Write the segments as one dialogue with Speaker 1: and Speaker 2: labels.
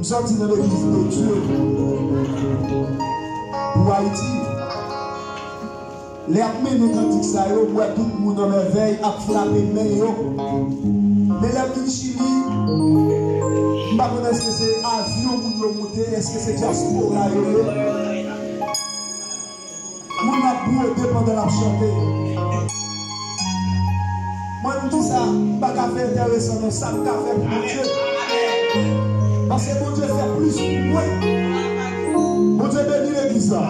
Speaker 1: sorti dans l'église de Dieu pour Haïti. Les amenés cantiques ça yo, pour tout le monde en merveille, à frapper main yo. Mais la ville Chili, je ne sais pas est-ce que c'est avion pour nous monter, est-ce que c'est diaspora yo. On a beau pendant la chanter. Moi, je dis ça, pas qu'à faire intéressant, mais ça qu'à faire pour Dieu. Parce que mon Dieu fait plus pour moi. Mon Dieu bénit l'église. Moi,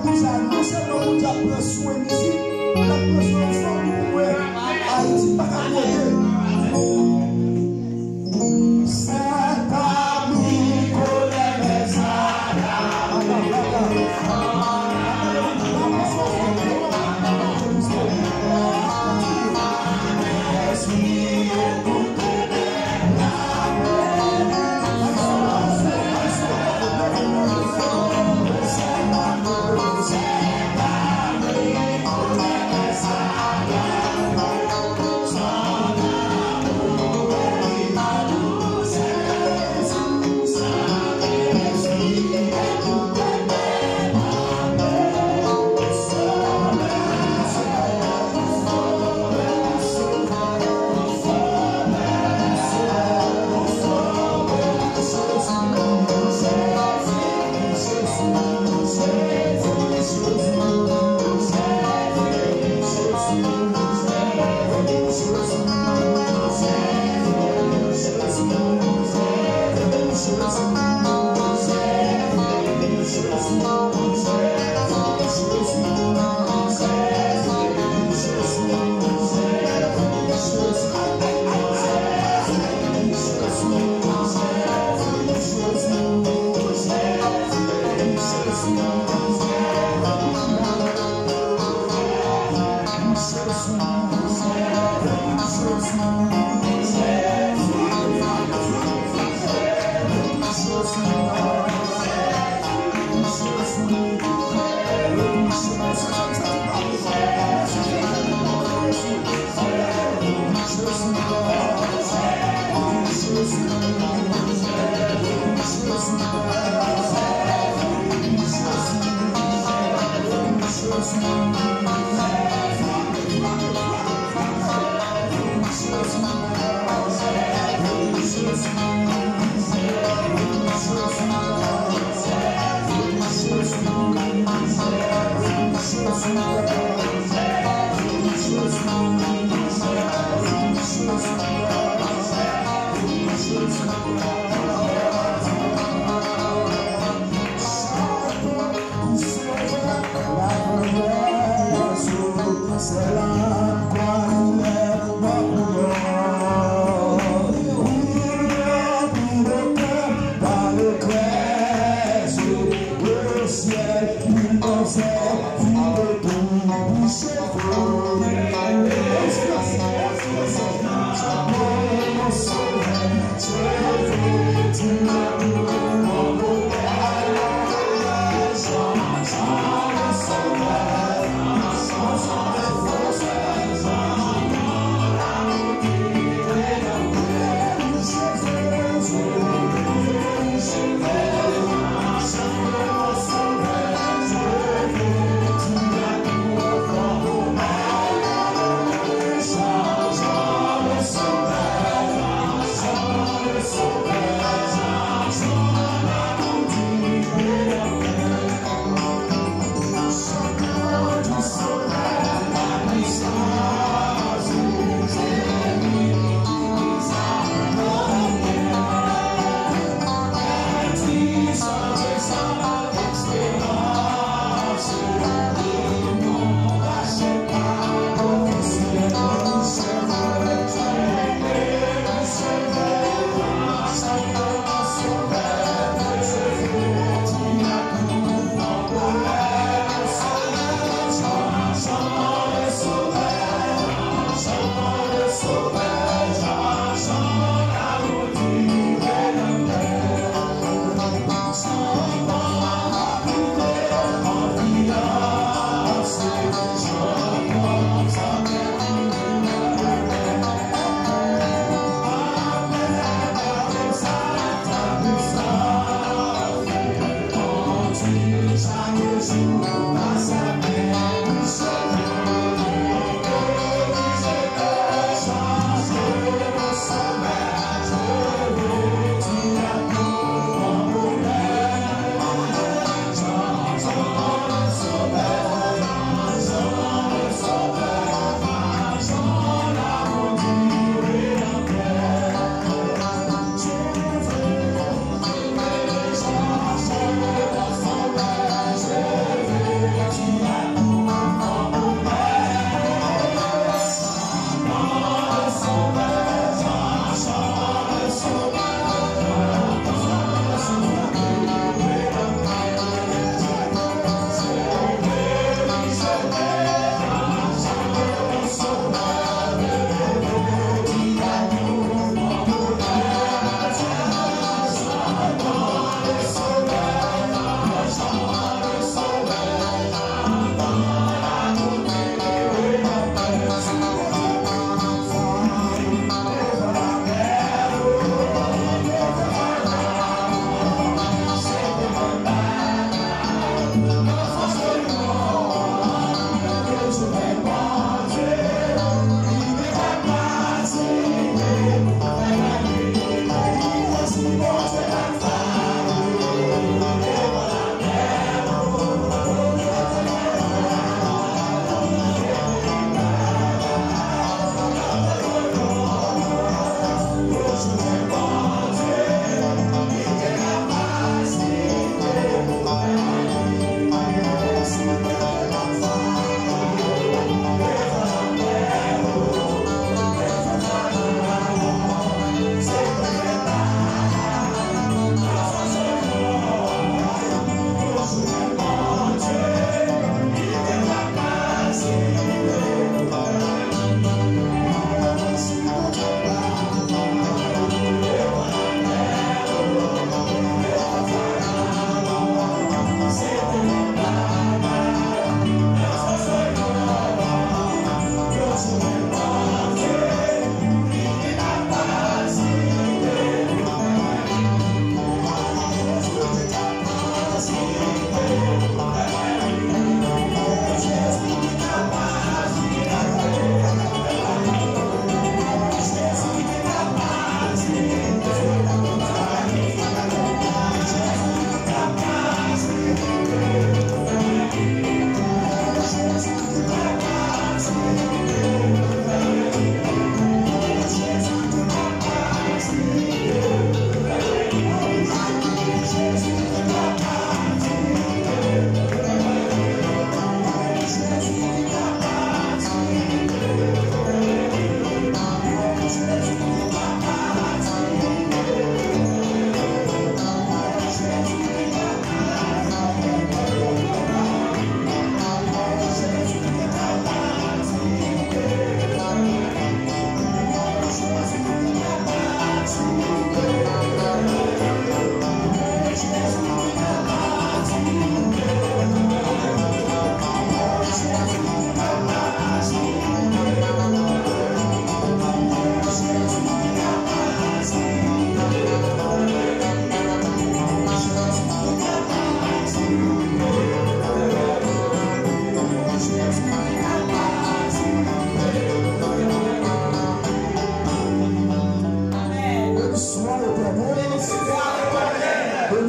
Speaker 1: je ne dis ça, non seulement mon Dieu prend soin ici, il prend soin de pour moi. Haïti, pas qu'à monter. C'est là quoi il est mort pour nous. Il dans le crèche, au ciel, il dansait, il est tout bouché.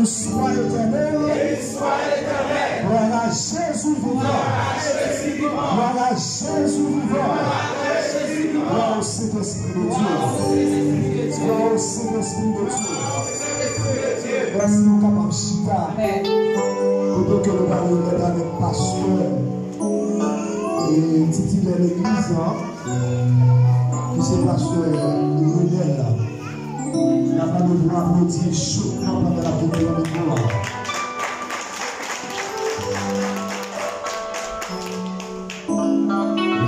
Speaker 1: Béni soit l'Éternel. Gloire à Jésus vivant. Gloire à Jésus vivant. Gloire au Saint-Esprit de Dieu. Gloire au Saint-Esprit de Dieu. Est-ce que nous sommes capables de chita? Plutôt que nous parlons avec pasteur et titulaire de l'église, qui c'est pasteur Lionel. Il n'a pas de droit d'applaudir chaudement pendant la prière de gloire.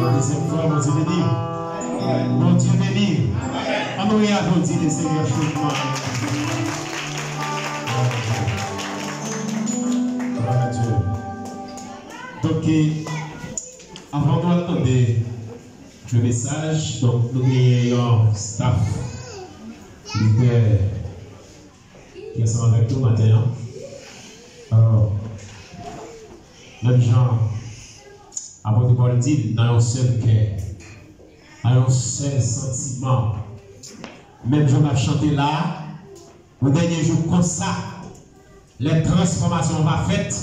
Speaker 2: La deuxième fois, mon Dieu béni. Mon Dieu béni. On nous applaudit le Seigneur chaudement. Gloire à Dieu. Donc, avant d'entendre le message, donc nous avons un staff qui est avec nous maintenant. Alors, les gens, avant de pouvoir le dire, dans un seul cœur, dans un seul sentiment. Même je vais chanter là, au dernier jour comme ça, les transformations vont faites,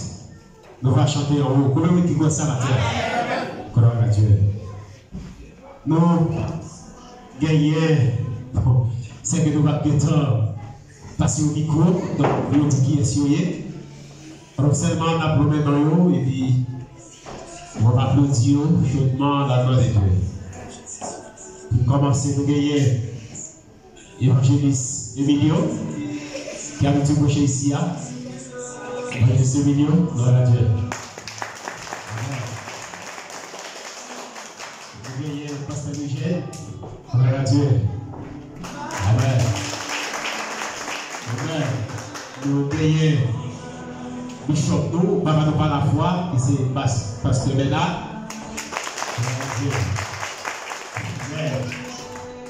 Speaker 2: nous allons chanter en haut. Comment est-ce que ça va faire? Gloire à Dieu. Nous gagnons, c'est que nous allons passer au micro, donc nous dit qui est soyez. Alors seulement on a promis dans l'eau et puis on va applaudir chaudement la gloire de Dieu. Pour commencer, nous gagnons évangéliste Emilio qui a été couché ici. Évangéliste Emilio, gloire à Dieu. Nous gagnons pasteur Michel, gloire à Dieu. Amen. Amen. Nous gagnons Bishop nous, Baba nous pas la foi, et c'est Pasteur Bénard.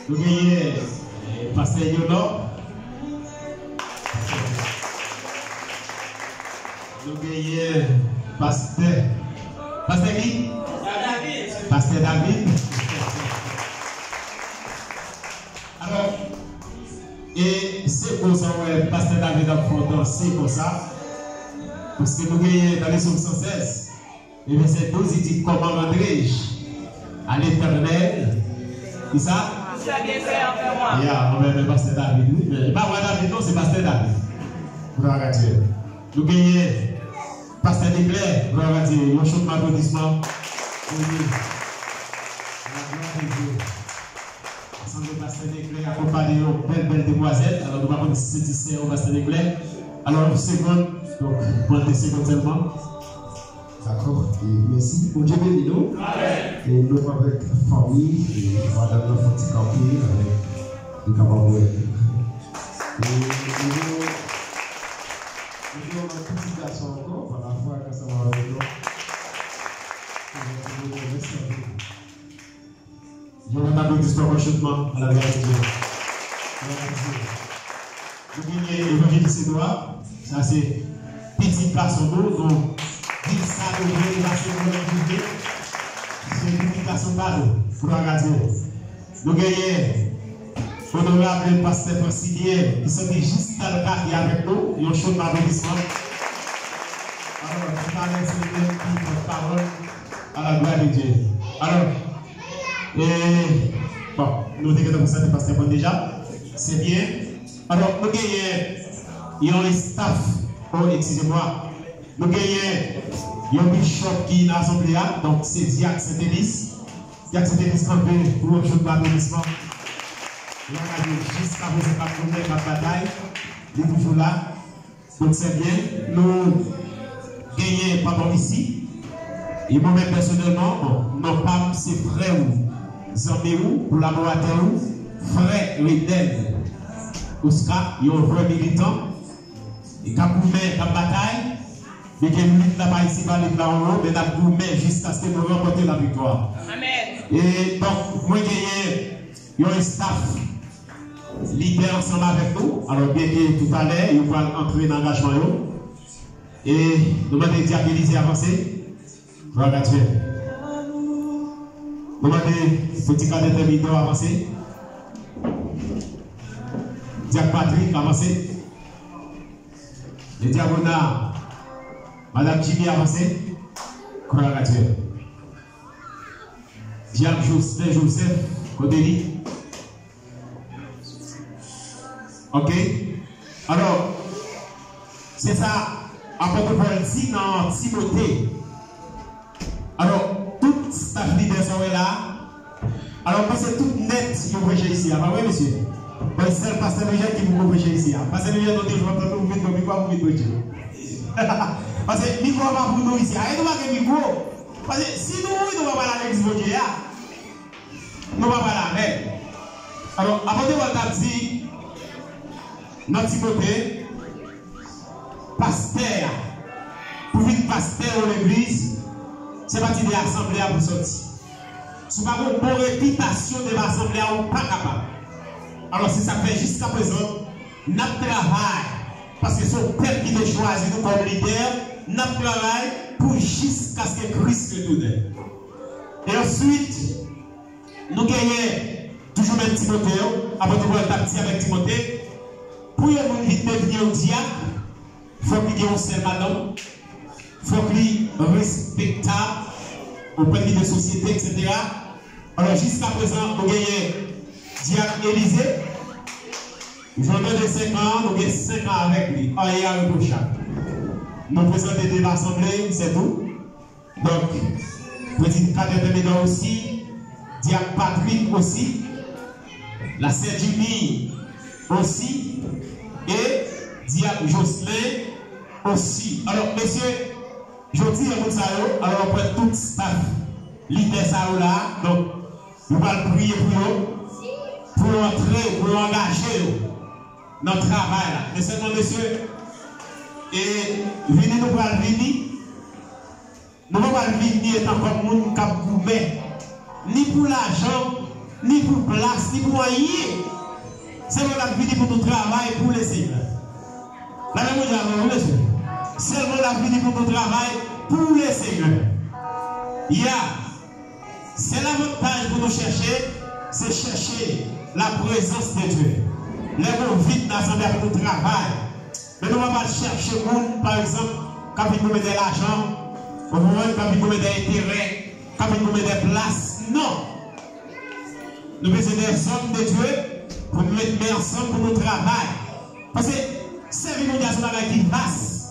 Speaker 2: Nous gagnons Pasteur Yono. Nous gagnons Pasteur qui? Pasteur David. Alors, et c'est comme ça, Pasteur David a fait danser comme ça. Parce que nous gagnons dans les psaumes 116, et verset 12, il dit comment rendrai-je à l'Éternel? C'est ça?
Speaker 3: Tu as bien fait envers moi.
Speaker 2: On va mettre Pasteur David. Mais pas David, non, c'est Pasteur David. Gloire à Dieu. Nous gagnons Pasteur Leclerc. Gloire à Dieu. Un chaud d'applaudissement. La gloire de Dieu. Ensemble de Pasteur Leclerc accompagné de belle demoiselle. Alors nous allons satisfaire au Pasteur Leclerc. Alors, une seconde. Donc, pour des secondes seulement.
Speaker 1: D'accord. Merci. Bon Dieu béni nous. Et nous avec la famille, et madame la famille campée, avec les camarades. Et nous avons un petit garçon encore, par la foi que ça va avec nous.
Speaker 2: Je vais m'applaudir pour chaudement à la gloire de Dieu. Vous gagnez l'évangéliste Édouard, ça c'est petit garçon d'eau, donc il s'est levé la seconde journée. C'est une petite garçon d'eau, gloire à Dieu. Nous gagnons honorable pasteur Francilien qui sont juste dans le quartier avec nous, et on chante l'applaudissement. Alors, tout à l'heure, c'est une petite parole à la gloire de Dieu. Alors, bon, nous déclarons ça, pasteur bon déjà, c'est bien. Alors, nous gagnons un staff, excusez-moi, nous gagnons un bishop qui est dans l'assemblée, donc c'est Diac Saint-Élise. Diac Saint-Élise campé pour un jour d'applaudissement. Il a jusqu'à vous faire ma bataille, il est toujours là. Donc c'est bien, nous gagnons pardon ici. Et moi-même personnellement, non pas c'est frère ou Zambé ou collaborateur ou frère Redel. Oscar, il y a un vrai militant. Et quand vous mettez la bataille, mais qu'il y a une lutte là-bas ici, pas là en haut, mais là vous mettez jusqu'à ce que nous remportions la victoire.
Speaker 3: Amen.
Speaker 2: Et donc, moi, il y a un staff leader ensemble avec nous. Alors, bien que tout à l'heure, il va entrer dans l'engagement. Et nous allons diaboliser avancer. Gloire à Dieu. Nous allons petit cadre intermédiaire avancer. Diac Patrick avancer. Le diaconat, Madame Jimmy avancé, collaborateur. Jacques Joseph, Codéli. Ok? Alors, c'est ça, apôtre Paul dit dans Timothée. Alors, tout staff leader sont là. Alors, c'est tout net qui vous prêchez ici. Ah, oui, monsieur? C'est le pasteur Michel qui vous prêche ici. Pasteur Michel, je vais vous mettre le micro, vous mettez parce que le micro va pour nous ici. Arrêtez pas le micro. Parce que si nous ne pouvons pas parler avec ce Dieu, nous ne pouvons pas parler. Alors, apôtre Paul a dit, notre Timothée, pasteur, pour vivre pasteur dans l'église, c'est parti de l'assemblée pour sortir. Si vous n'avez pas une bonne réputation de l'assemblée, vous n'êtes pas capable. Alors, si ça fait jusqu'à présent, notre travail, parce que son peuple qui a choisi nous comme leader, notre travail pour jusqu'à ce que Christ retourne. Et ensuite, nous gagnons toujours même Timothée, après de voir partir avec Timothée. Pour y avoir vite devenir un diacre, il faut qu'il y ait un seul madame, il faut qu'il soit respectable auprès de la société, etc. Alors jusqu'à présent, nous gagnons diacre Élisée. Nous avons de 5 ans, nous avons 5 ans avec lui. Il y a un reprochable. Nous présentons de l'Assemblée, c'est tout. Donc, petit cadre de Médor aussi, diacre Patrick aussi, la sœur Jimmy aussi, et diacre Jocelyn aussi. Alors, messieurs, je dis à vous, alors après tout staff, leader ça là, donc, nous allons prier pour entrer, pour engager dans le travail là. Mais seulement, messieurs, et venez nous voir venir. Nous ne pouvons pas venir étant comme nous qui ni pour l'argent, ni pour place, ni pour rien. C'est nous qui venons pour notre travail pour les Seigneurs. La même chose, monsieur. Seulement la vie pour notre travail pour les Seigneurs. C'est l'avantage pour nous chercher, c'est chercher la présence de Dieu. Les gens vite dans l'assemblée pour notre travail. Mais nous ne pouvons pas chercher monde, par exemple, quand il nous met de l'argent, quand il nous met des intérêts, quand il nous met des places. Non. Nous besoin des hommes de Dieu pour nous mettre ensemble pour notre travail. Parce que servir nous dans un travail qui passe.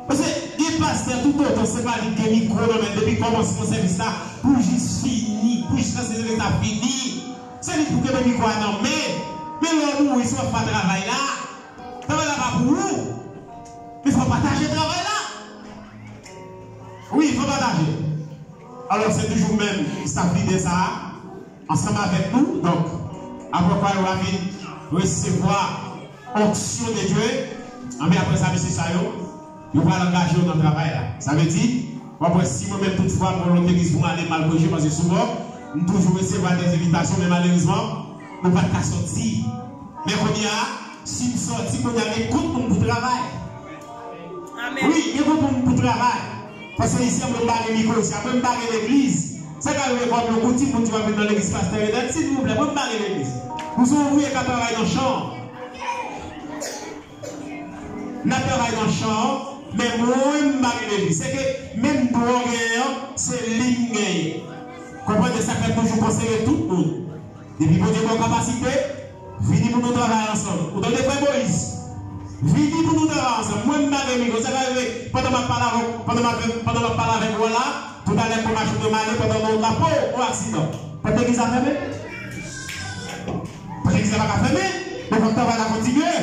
Speaker 2: Parce que il passe tout autant, c'est pas les micro, mais depuis commencer mon service là, pour juste finir, pour juste lancer l'état fini. C'est pour que le micro non, mais l'homme où il soit pas travail là, travail là pas pour vous. Il faut partager le travail là. Oui, il faut partager. Alors c'est toujours même staff leader ça, ensemble avec nous. Donc, après quoi, on va recevoir onction de Dieu. Mais après ça, M. Sayo, nous allons l'engager dans le travail là. Ça veut dire, après si moi-même toutefois pour l'autre église, pour aller mal corriger, parce que souvent, nous toujours recevoir des invitations, mais malheureusement, nous ne pouvons pas sortir. Mais quand il y a, si nous sortons, il y a des comptes pour le travail. Amen. Oui, il y a des comptes pour le travail. Parce que ici, on va barrer le micro, ici, on va barrer l'église. C'est quand même comme le côté pour tu vas venir dans l'église pastorale, s'il vous plaît, on va barrer l'église. Nous sommes ouvriers qui travaillent dans le champ. Nous travaillons dans le champ, mais moi, je ne barrer l'église. C'est que même pour c'est ligne. Comprenez ça fait toujours conseiller tout le monde. Depuis que vous avez capacité, venez pour nous travailler ensemble. Vous donnez pas Moïse. Venez pour nous travailler ensemble. Moi, je ne barrer l'église. Pendant ma parole avec vous là, tout à l'heure, pour marcher de Mali, pendant notre drapeau, ou accident. Pas d'église à fermer? Pas d'église à fermer? Mais votre travail va continuer.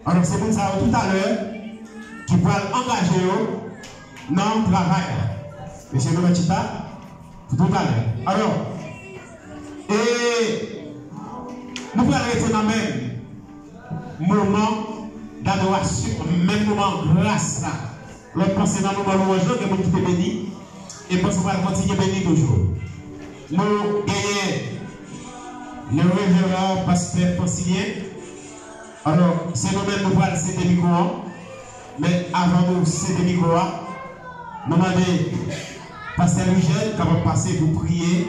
Speaker 2: Alors, c'est pour ça, tout à l'heure, qui pourra engager dans le travail. Monsieur le Machita, tout à l'heure. Alors, et nous pouvons arrêter dans le même moment d'adoration, même moment grâce là. L'autre pensée dans le moment louange, que vous qui êtes béni, et parce qu'on va continuer béni toujours. Nous gagnons le révérend pasteur Francilien. Alors, c'est nous-mêmes nous allons céder le micro, mais avant de céder le micro, nous demandons pasteur Michel, quand vous passez, vous prier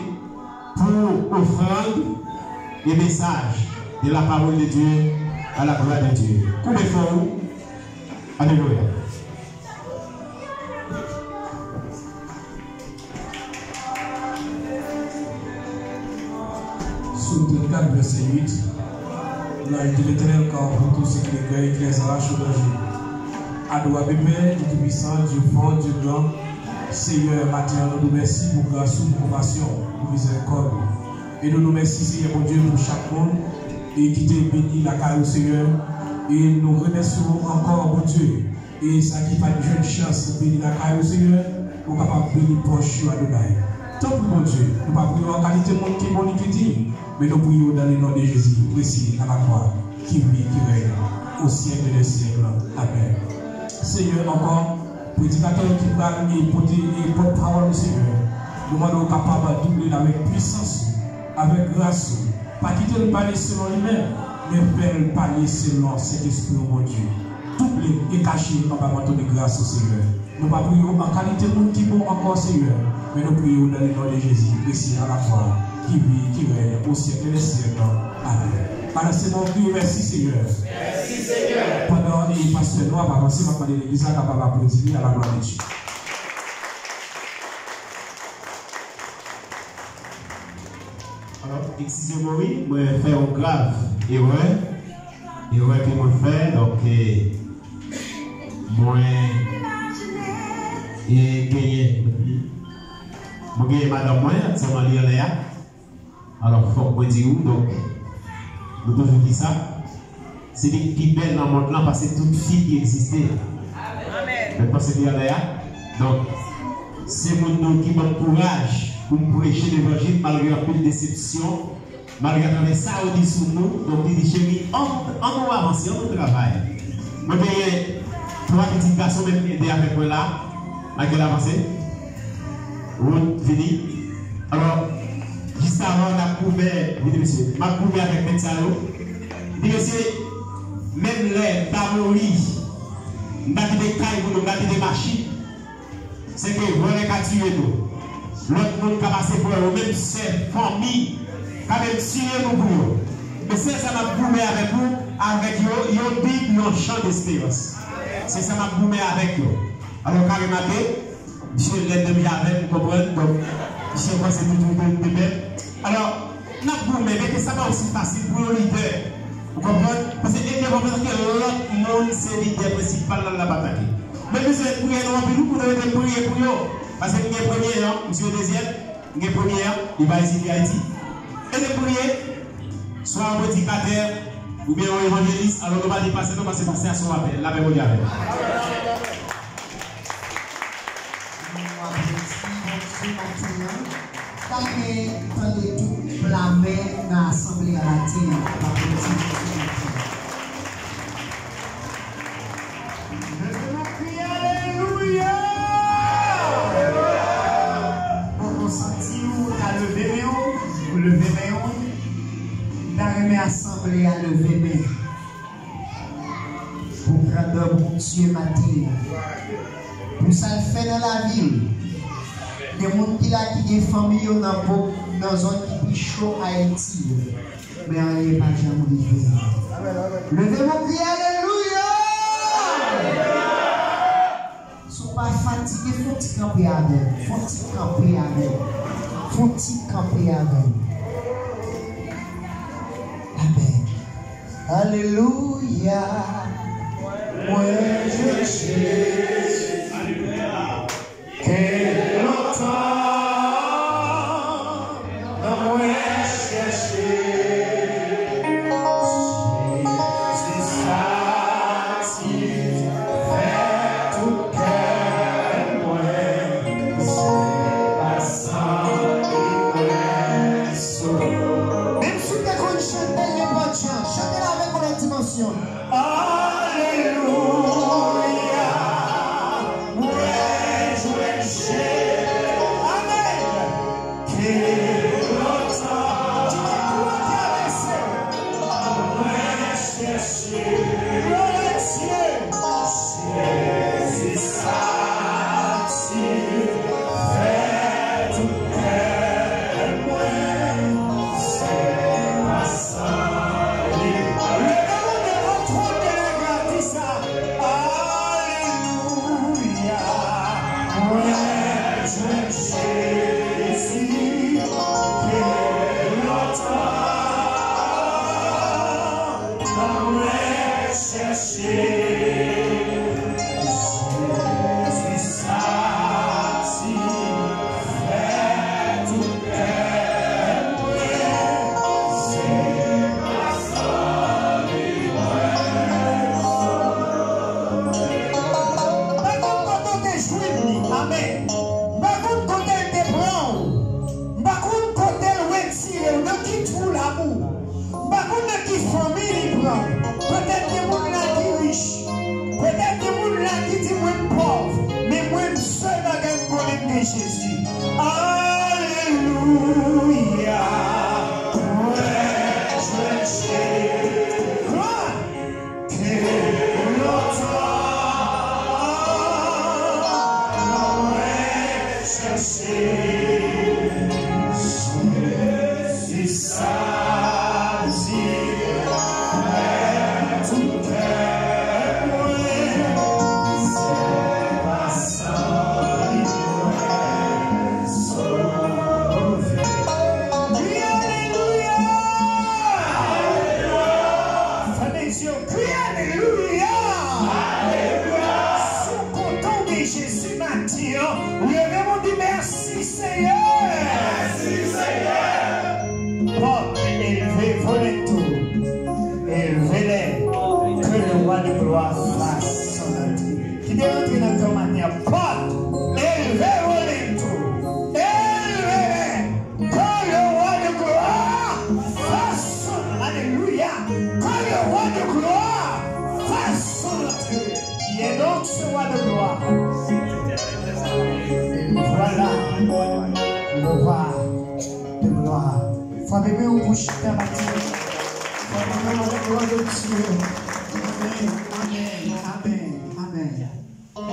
Speaker 2: pour offrande et message de la parole de Dieu à la gloire de Dieu. Combien de fois Alléluia.
Speaker 1: Sur 34, verset 8, là, il dit l'Éternel, car pour tous ceux qui les cueillent, qui les arrachent au danger. Adou Abébé, Dieu Tout-Puissant, Dieu fort, Dieu grand, Seigneur, matin, nous nous remercions pour grâce, pour compassion, pour miséricorde. Et nous nous remercions, Seigneur, mon Dieu, pour chaque monde, et qui t'a béni la carrière, Seigneur. Et nous remercions encore, mon Dieu, et ça qui fait une jeune chance de bénir la carrière, Seigneur, pour capable de bénir proche à Adonai. Tant pour mon Dieu, nous ne pas prier en qualité de monde qui est bon et qui dit, mais nous prions dans le nom de Jésus, précis à la croix, qui vit, qui règne, au siècle des siècles. Amen. Seigneur, encore, prédicateur qui va et porte-parole, Seigneur, nous demandons capable de doubler avec puissance, avec grâce, pas quitter le palais selon lui-même, mais faire le palais selon cet esprit, mon Dieu. Doubler et cacher en bas de grâce, Seigneur. Nous ne prions en qualité de monde qui est bon encore, Seigneur, mais nous prions dans le nom de Jésus, précis à la croix, qui vit, qui règne au siècle des siècles. Amen. Alors, c'est mon Dieu, merci Seigneur.
Speaker 3: Merci Seigneur.
Speaker 1: Pendant les pasteurs noirs, avancer, on va parler de l'église capable d'applaudir à la gloire de Dieu.
Speaker 2: Alors, excusez-moi, oui, moi, je fais un grave erreur que moi fais, donc, moi, et gagné, moi, gagné madame, moi, c'est ma lire là. Alors, il faut que je dise où, donc, nous toujours dit ça. C'est des qui belles dans le monde là, parce que toute fille qui existait.
Speaker 3: Amen.
Speaker 2: Mais parce que là, donc, c'est mon nom qui m'encourage pour me prêcher l'évangile malgré un peu de déception, malgré ça, on dit sous nous, donc il dit chérie, on va avancer, on travaille. Moi, j'ai 3 petits garçons même qui étaient avec moi là, malgré l'avancée. On fini. Alors, juste avant, on a couvert, monsieur, m'a couvert avec le médecin. Il dit, monsieur, même les tamoris, on a des cailles, on a des machines. C'est que vous voulez qu'à tuer nous. L'autre monde qui a passé pour eux, même ses familles, qui a même tué nous pour eux. Mais c'est ça m'a boumé avec vous, avec yo Bible, nos champs d'espérance. C'est ça m'a boumé avec vous. Alors, carrément, monsieur l'aide de avec vous comprenez, donc, monsieur, moi, c'est tout de même. Alors, n'a boumé, mais ça va aussi facile pour le leader. Vous comprenez? Parce que il faut que l'autre monde, c'est le leader principal dans la bataille. Mais nous sommes priés, nous pour prier pour eux. Parce que nous sommes premiers, monsieur le deuxième, nous sommes premiers, il va ici à Haïti. Et les premiers, soit un prédicateur ou bien un évangéliste, alors nous ne va pas dépasser, nous va se passer à son appel. La même avec.
Speaker 4: Tant que tout blâmer dans l'Assemblée à la terre, assemblée à lever main pour prendre bon Dieu matin pour ça le fait dans la ville des gens qui là qui des familles dans zone qui est chaud à Haïti mais on n'est pas jamais livré levez mon cri alléluia sont pas fatigués faut-il camper avec faut-il camper avec faut-il camper avec. Alléluia. Moi je cherche. Alléluia. Que longtemps. Moi je cherche. C'est ça. Si fait tout cœur. Moi c'est pas ça. Même si tu as chanté les bonnes chances, chantez-la avec la dimension. Alléluia. Ouais, je vais chercher. Amen. Quel longtemps. Tu vas pouvoir traverser. Ouais, chercher. Le ciel. C'est ça. Si fait tout cœur. Ouais, c'est pas ça. Le nom de votre Dieu, ça.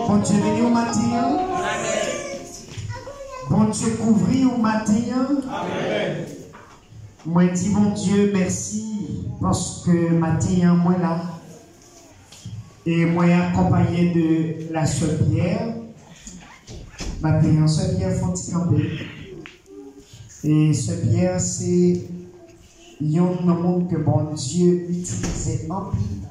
Speaker 4: Bon Dieu, béni au matin. Bon Dieu, couvri au matin. Moi, dis bon Dieu, merci parce que matin, moi là. Et moi, accompagné de la sœur Pierre. Matin, sœur Pierre Fonticambé. Et sœur Pierre, c'est un monde que bon Dieu utilisait en pile.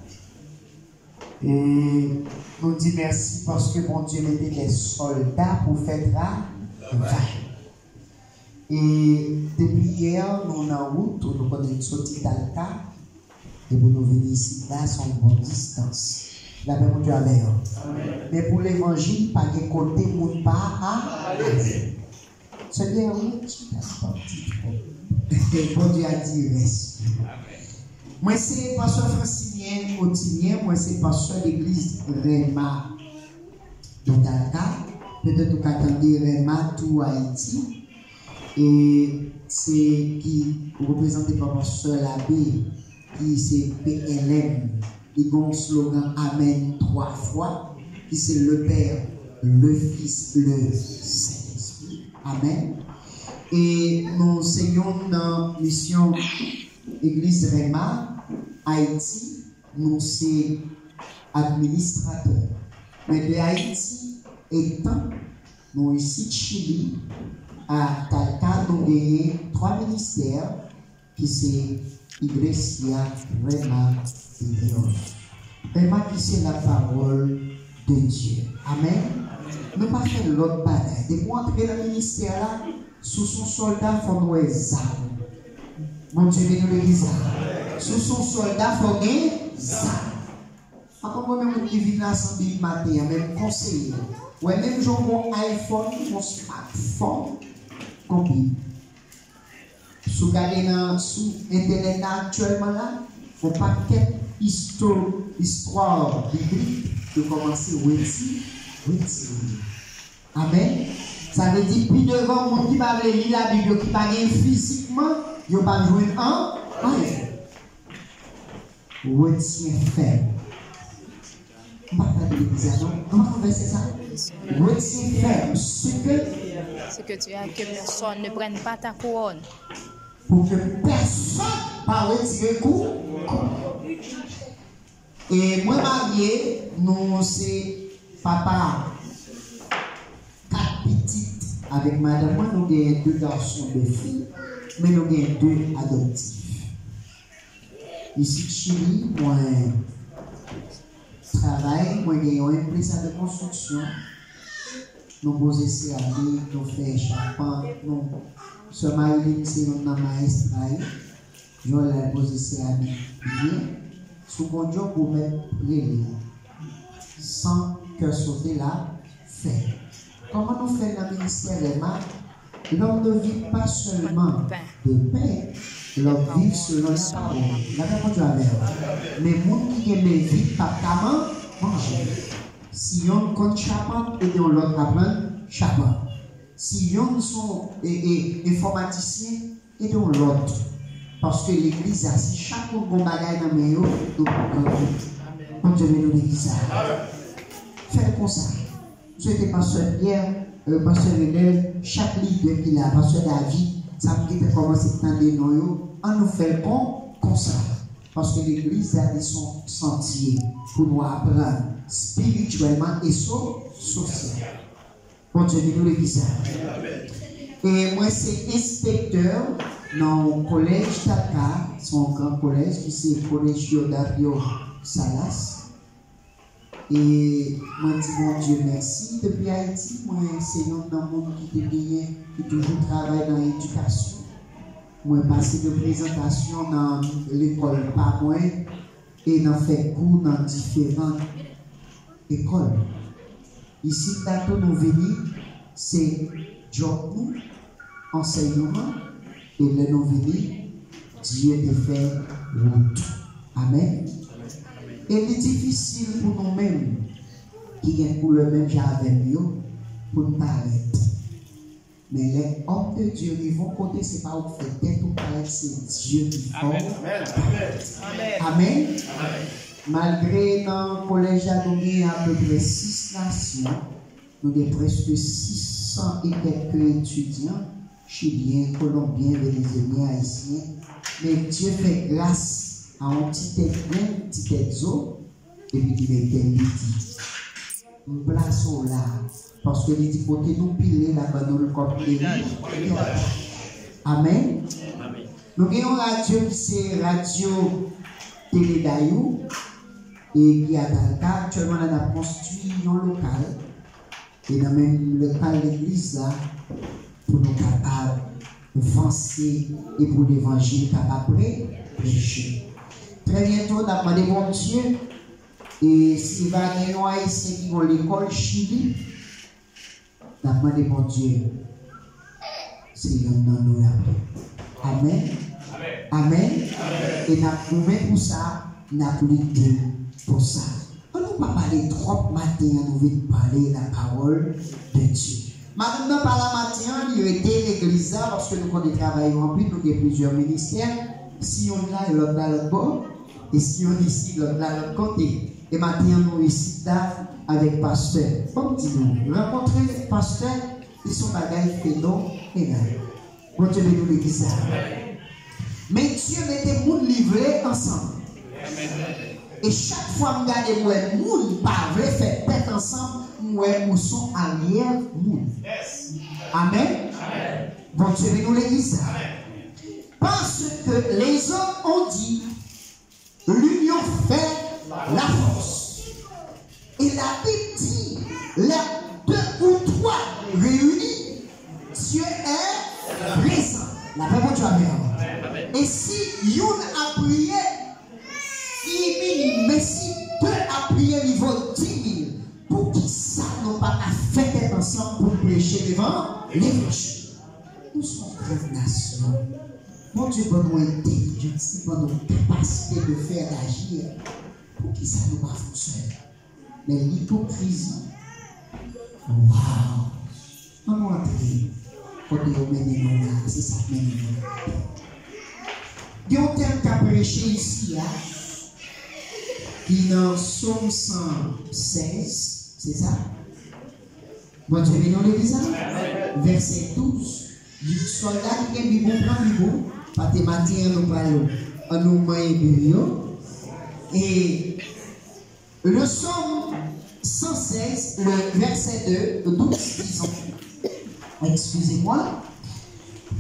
Speaker 4: Et nous disons merci parce que bon Dieu mettait les soldats pour faire travail. Et depuis hier, nous sommes en route, nous sommes sortis d'Alta. Et pour nous venir ici, là, sont en bonne distance. La paix, mon Dieu, avec eux. Mais pour l'évangile, pas de côté, mon pas à aller. C'est bien, oui, tu bon Dieu a dit reste. Moi, c'est pasteur Francilien Autilien, moi, c'est pasteur de l'église Réma de Dalka. Peut-être que vous attendez Réma tout Haïti. Et c'est qui représenté par pasteur Labbé, qui c'est PLM. Il a un slogan Amen 3 fois, qui c'est le Père, le Fils, le Saint-Esprit. Amen. Et nous enseignons dans la mission Église Réma, Haïti, nous sommes administrateurs. Mais de Haïti étant, nous ici de Chili, à Talca, nous avons 3 ministères qui sont Iglesia, Réma et Léon. Réma qui c'est la parole de Dieu. Amen. Nous ne pas faire l'autre bataille. Dès qu'on entre dans le ministère là, sous son soldat, il faut nous les armes. Mon Dieu, nous les armes. Sous son soldat, il faut des armes. Encore moi-même, qui vit dans l'assemblée matin, même conseiller. Ouais, même j'ai mon iPhone, mon smartphone, comme sous Internet actuellement là, il ne faut pas qu'être histoire biblique de commencer à retirer. Amen. Ça veut dire plus devant mon qui va lire la Bible, qui va lire physiquement, il va pas jouer en rien. Retiens ferme. On va pas de l'église, non? Comment on va faire ça? Retiens ferme ce que
Speaker 5: tu as, que personne ne prenne pas ta couronne.
Speaker 4: Pour que personne ne pas retirer coup. Et moi marié, nous c'est papa 4 petites avec madame. Moi nous avons 2 garçons, 2 filles, mais nous avons 2 adoptifs. Ici Chili, moi moi, j'ai un empresa de construction. Nous posons céramique, nous faisons charpente, nous. Ce Marilyn, c'est notre maestra. Nous allons poser céramique. Sous mon job, pour mettre les sans que sauter là, fait. Comment nous faisons dans le ministère des mains? L'homme ne vit pas seulement de paix, l'homme vit selon la parole. La parole de mais mon qui ne vit pas comment manger. Si on compte chapant et on l'autre apprend chapant. Si on sont informaticiens et on l'autre. Parce que l'église a si chaque bagaille dans mes yeux, nous Dieu nous l'église. Faites comme ça. Vous êtes pasteur Pierre, pasteur Renel, chaque leader qui a, pasteur David, ça me dit comment c'est un des noyaux. On nous fait comme ça. Parce que l'église a son sentier pour nous apprendre spirituellement et social. Bon Dieu nous l'église. Et moi, c'est inspecteur dans le collège Taka, son grand collège, qui c'est le collège Dario Salas. Et moi, je dis, mon Dieu, merci. Depuis Haïti, moi, c'est un dans le monde qui toujours travaille dans l'éducation. Moi, j'ai passé de présentation dans l'école, pas moi, et j'ai fait cours dans différentes écoles. Ici, quand nous venons, c'est job, enseignement, et le nous venons, Dieu te fait route. Amen. Et il est difficile pour nous-mêmes qui ont pour le même genre avec nous pour nous paraître. Mais les hommes de Dieu, ils vont côté, ce n'est pas où fait tête ou paraître, c'est Dieu qui fait. Amen. Amen. Malgré dans le collège, nous avons à peu près 6 nations, nous avons presque 600 et quelques étudiants, chiliens, colombiens, vénézuéliens, haïtiens. Mais Dieu fait grâce à un petit exo, et puis il met des dit, nous plaçons là, parce que il dit, côté nous piler là-bas, nous le copier. Amen. Nous avons une radio qui c'est Radio Télédayou, et qui a dans le cas, actuellement, on a construit un local, et dans même le local de l'église là, pour nous capables avancer et pour l'évangile capable prêcher. Très bientôt, d'après des bons Dieu, et s'il va y avoir un haïtien qui vont à l'école Chili, d'après des bons Dieu, c'est un nom nous Amen. Amen. Et nous avons pour ça, nous avons lutté pour ça. On ne peut pas parler trop matin, nous voulons parler la parole de Dieu. Maintenant, par la matin, il y a l'église parce que nous connaissons travailler en plus, nous avons plusieurs ministères. Si on l'a, l'autre là, l'autre bord. Et si on est ici, l'autre là, l'autre côté. Et maintenant, nous ici avec pasteur. Comme dis-nous, rencontrer les pasteurs, ils sont bagailles phénoménales. Bon Dieu, nous l'église. Mais Dieu mettait nous livrer ensemble. Et chaque fois que nous regardons, nous ne pouvons faire tête ensemble, nous sommes arrière nous. Amen. Bon Dieu, nous l'église. Parce que les hommes ont dit, l'union fait la force. Et la Bible dit, les 2 ou 3 réunis, Dieu est présent. La paix de Dieu est. Et si yon a prié, mais si 2 a prié, il vaut 10 000. Pour qui ça n'a pas à faire ensemble pour prêcher devant l'évangile. Nous sommes une nation. Mon Dieu, bonne nous intelligence, bonne nous capacité de faire agir. Pour qui ça ne va pas fonctionner. Mais l'hypocrisie, waouh! On va entrer. Quand on mène nous là, c'est ça que mène nous là. Il y a un terme qu'a prêché ici, là, qui dans Somme 116, c'est ça? Bon Dieu, nous l'église, verset 12. Le soldat qui est bon, prend le bon. Pas de matière, nous parlons. On nous met et le Somme 116, le verset 2, 12, disons. Excusez-moi.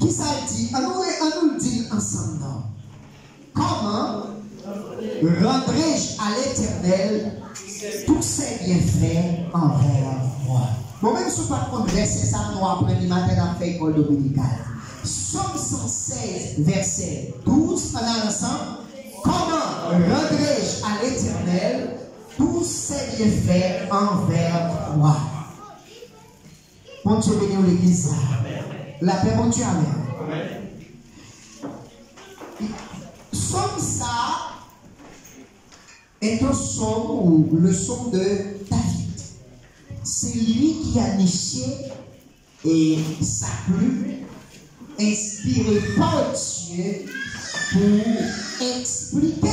Speaker 4: Qui ça dit? On nous dit ensemble. Comment rendrai-je à l'Éternel tous ses bienfaits envers moi. Bon, même si vous ne pas verset ça, nous apprenons le matin dans la école dominicale. Somme 116, verset 12, pendant ensemble. Comment rendrai-je à l'Éternel tous ses bienfaits envers moi? Bon Dieu béni l'église. La paix, mon Dieu, amen. Somme ça est un somme ou le somme de David. C'est lui qui a niché et sa plume inspiré par Dieu pour expliquer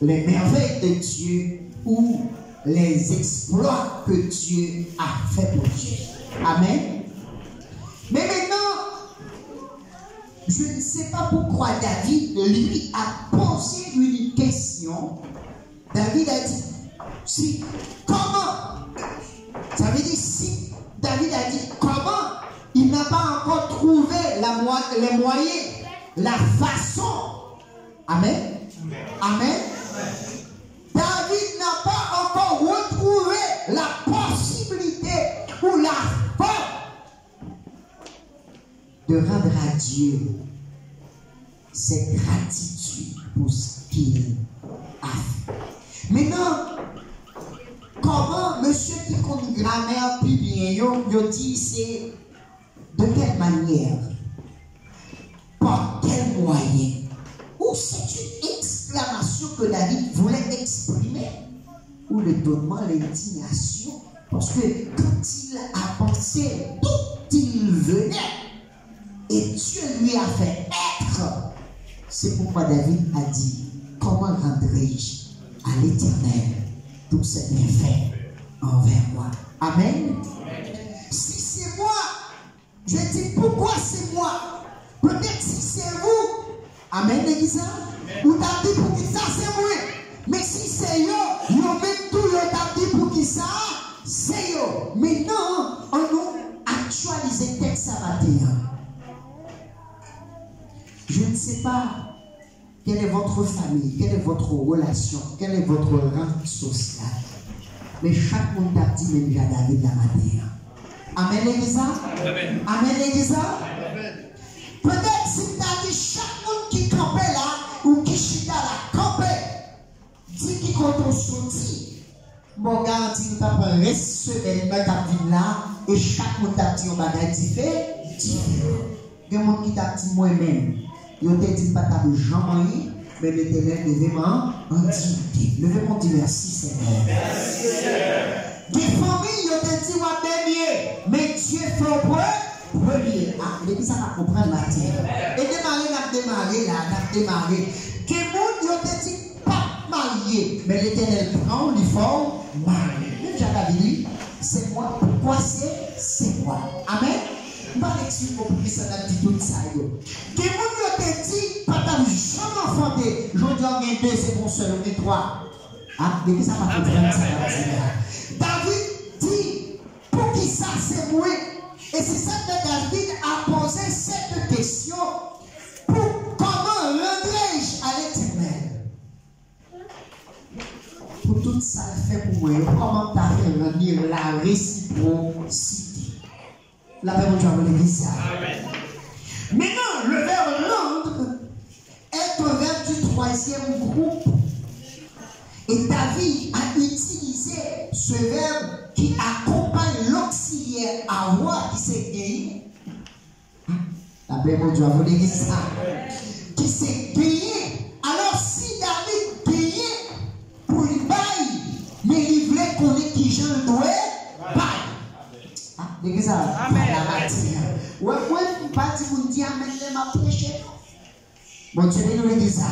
Speaker 4: les merveilles de Dieu ou les exploits que Dieu a fait pour Dieu. Amen. Mais maintenant, je ne sais pas pourquoi David, lui, a posé une question. David a dit, si, comment? Ça veut dire, si David a dit, comment? Il n'a pas encore trouvé les moyens, la façon. Amen. Amen. David n'a pas encore retrouvé la possibilité ou la force de rendre à Dieu cette gratitude pour ce qu'il a fait. Maintenant, comment monsieur qui compte grammaire plus bien, il dit c'est de quelle manière, par quel moyen, ou c'est une exclamation que David voulait exprimer, ou l'étonnement, l'indignation, parce que quand il a pensé d'où il venait, et Dieu lui a fait être, c'est pourquoi David a dit, comment rendrai-je à l'Éternel tous ses bienfaits envers moi? Amen. Si c'est moi, je dis pourquoi c'est moi? Peut-être si c'est vous. Amen, l'église. Ou t'as dit pour qui ça c'est moi. Mais si c'est yo, même tout yo t'as dit pour qui ça, c'est yo. Maintenant, on nous actualise le texte à matin. Je ne sais pas quelle est votre famille, quelle est votre relation, quel est votre rang social. Mais chaque monde t'a dit même à David la matin. Amen, l'église. Amen. Amen, l'église. Peut-être si tu as dit chaque monde qui campait là, ou qui chita là, campait, dit qui compte on sorti. Mon garantie, nous t'as pas recevé le là, et chaque monde t'a dit un bagage différent. Il y a des gens qui t'a dit moi-même. Ils ont dit pas ta de Jean mais l'Éternel levez-moi en dignité. Levez-moi en merci Seigneur. Merci Seigneur. Des familles, ils ont dit moi dernier, mais Dieu fait au premier. Ah, l'église va comprendre la terre. Et démarrer là. Que monde, ils ont dit pas marié, mais l'Éternel prend l'uniforme marié. Même j'avais dit, c'est moi. Pourquoi c'est moi? Amen. Pas l'excuse pour que ça n'a dit tout ça. Que monde te dit, pas ta jamais enfanté. Je dis, on est deux, c'est bon seul, on est trois. Ah, depuis ça va comprendre ça. David dit, pour qui ça c'est moi? Et c'est ça que David a posé cette question. Comment rendrai-je à l'Éternel? Pour tout ça fait pour moi, comment t'as fait revenir la réciprocité? La paix, mon Dieu, vous l'avez dit. Maintenant, le verbe rendre est un verbe du troisième groupe. Et David a utilisé ce verbe qui accompagne l'auxiliaire avoir qui s'est gagné. La paix, mon Dieu, vous l'avez dit ça. Qui s'est gagné. Alors, si David gagnait pour le bail, mais il voulait qu'on ait qui j'en dois bail. L'église a la matière. Ouais, pas dit vous dire amen, m'a prêché. Bon Dieu, nous l'église ça.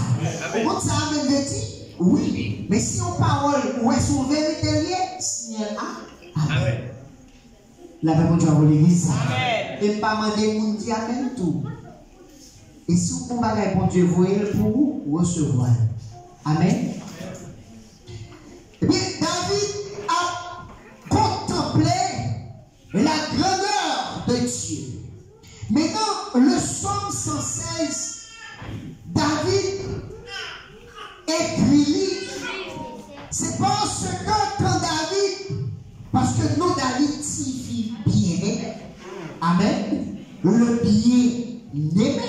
Speaker 4: Comment ça amen veut dire? Oui, mais si on parole, où est son vérité liée? Signal A. Amen. La paix, mon Dieu, vous l'église ça. Et pas demander vous dire amen tout. Et si vous combattez pour Dieu, vous voyez pour vous recevoir. Amen. Eh bien, David a contemplé la grandeur de Dieu. Maintenant, le psaume 116, David écrit C'est parce que quand David, parce que nous, David signifie bien-aimé. Amen. Le bien-aimé.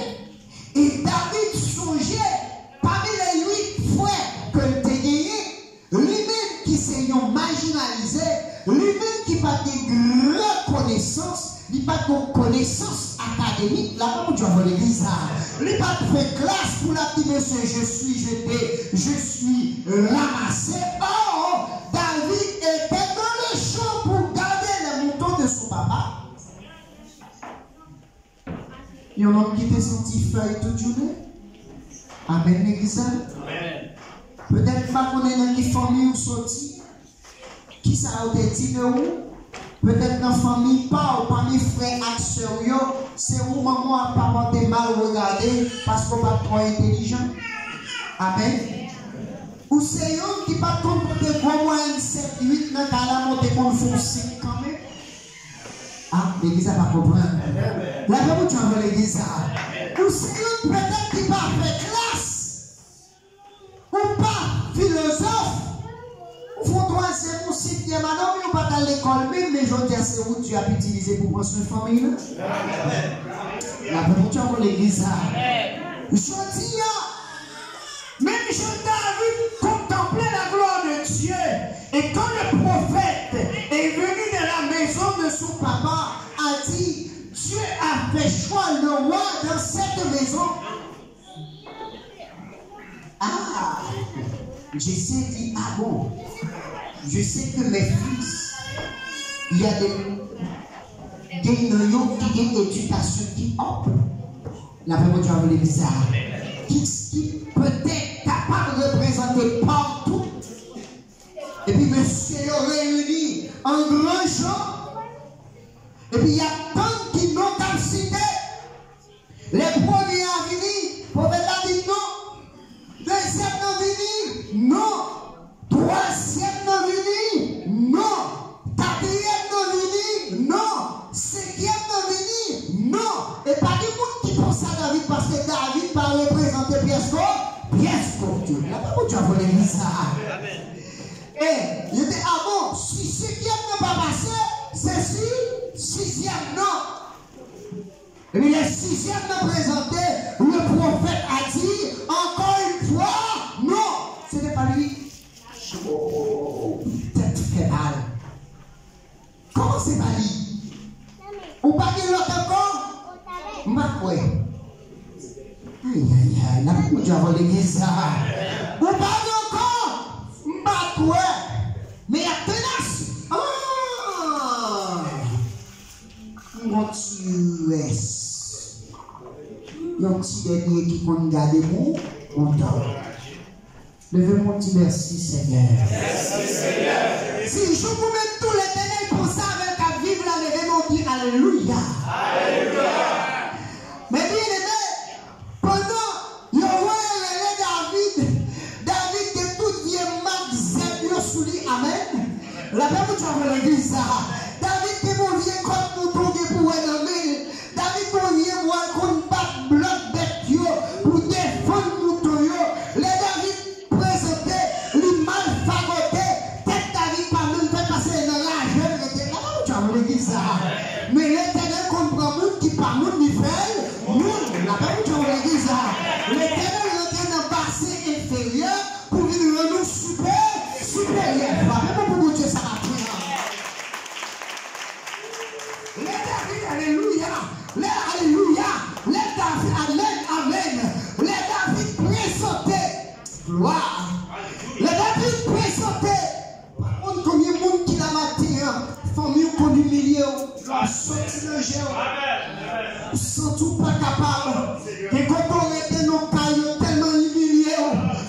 Speaker 4: Et David songeait parmi les 8 frères que tu as gagné, lui-même qui s'est marginalisé, lui-même qui n'a pas de grande connaissance, il n'a pas de connaissance académique, là où tu vas l'église, il n'a pas de classe pour la petite monsieur, je suis jeté, je suis ramassé. Oh, David était dans le champ pour garder les moutons de son papa. Il y en a qui étaient sortis feuilles toute journée. Amen, l'église. Peut-être pas qu'on est dans qui famille ou sorti. Qui ça a été dit de où? Peut-être dans la famille, pas ou parmi frères et sœurs, c'est où maman a pas monté mal regardé parce qu'on n'est pas trop intelligent. Amen. Ou c'est eux qui ne pas comprendre comment moyen 7, 8 dans la monter qu'on fonce quand même. Ah, l'église n'a pas compris. La Bible, tu as l'église. Ou c'est eux peut-être qui pas fait classe. Ou pas philosophe. Ou font 3e ou 6e année, mais ou pas à l'école même, mais je dis à c'est où tu as utilisé pour prendre une famille. La Bible, tu as l'église. Je dis, même Jean David contemplait la gloire de Dieu. Et quand le prophète est venu de la maison de son papa, a dit, Dieu a fait choix le roi dans cette maison. Ah, je sais dit, ah bon, je sais que mes fils, il y a des noyaux qui ont une éducation qui hop. La Bible tu as vu bizarre. Qui peut être capable de représenter partout. Et puis monsieur réuni en grand champ. Et puis il y a tant qui n'ont qu'à citer. Les premiers à venir, prophète a dit non. Deuxième à venir, non. Troisième à venir, non. Quatrième à venir, non. Cinquième à venir, non. Et pas du monde qui pense à David parce que David va représenter pièce comme Dieu. La Bible tu as volé ça. Et il était ah bon, si cinquième n'a pas passé, c'est si, sixième non. Et puis le 6e n'a présenté, le prophète a dit encore une fois, non, ce n'est pas lui. Oh, peut-être fait mal. Comment c'est pas lui? Ou pas de l'autre encore? M'bakwe. Aïe aïe aïe, la Bible tu as volé ça. Ou pas encore? M'bakwe. Mais il y a tenace. Ah! Mon US. Il y a un petit dernier qui compte garder mon content. Levez mon petit merci Seigneur. Merci Seigneur. Si je vous mets tous les ténèbres pour ça avec à vivre là, levez mon dit Alléluia. Alléluia. Mais bien aimé, pendant il y a David de tout vieux Max sous lui, amen. La Bible tu as l'église ça. David qui mon vieux comme nous tomber pour un homme. David mon vieux moi qu'on bat bloc bête yo pour défendre mouton yo. Les David présenté, lui mal fagoté, tête David pas même fait passer dans la jeune. La Bible tu as l'église ça. Mais l'Éternel comprend monde qui par monde ni fait, nous la Bible tu as l'église ça. L'Éternel est en train de passer inférieur pour venir nous supérieur. Vraiment pour Dieu ça va faire. Les David, alléluia. Les alléluia. Les David, amen, amen. Les David présentés. Gloire. Les David présentés. Par contre, combien de monde qui l'a maté, famille ou connu milieu, sorti le géo. Sans tout pas capable. Et quand on était dans le caillou tellement humilié,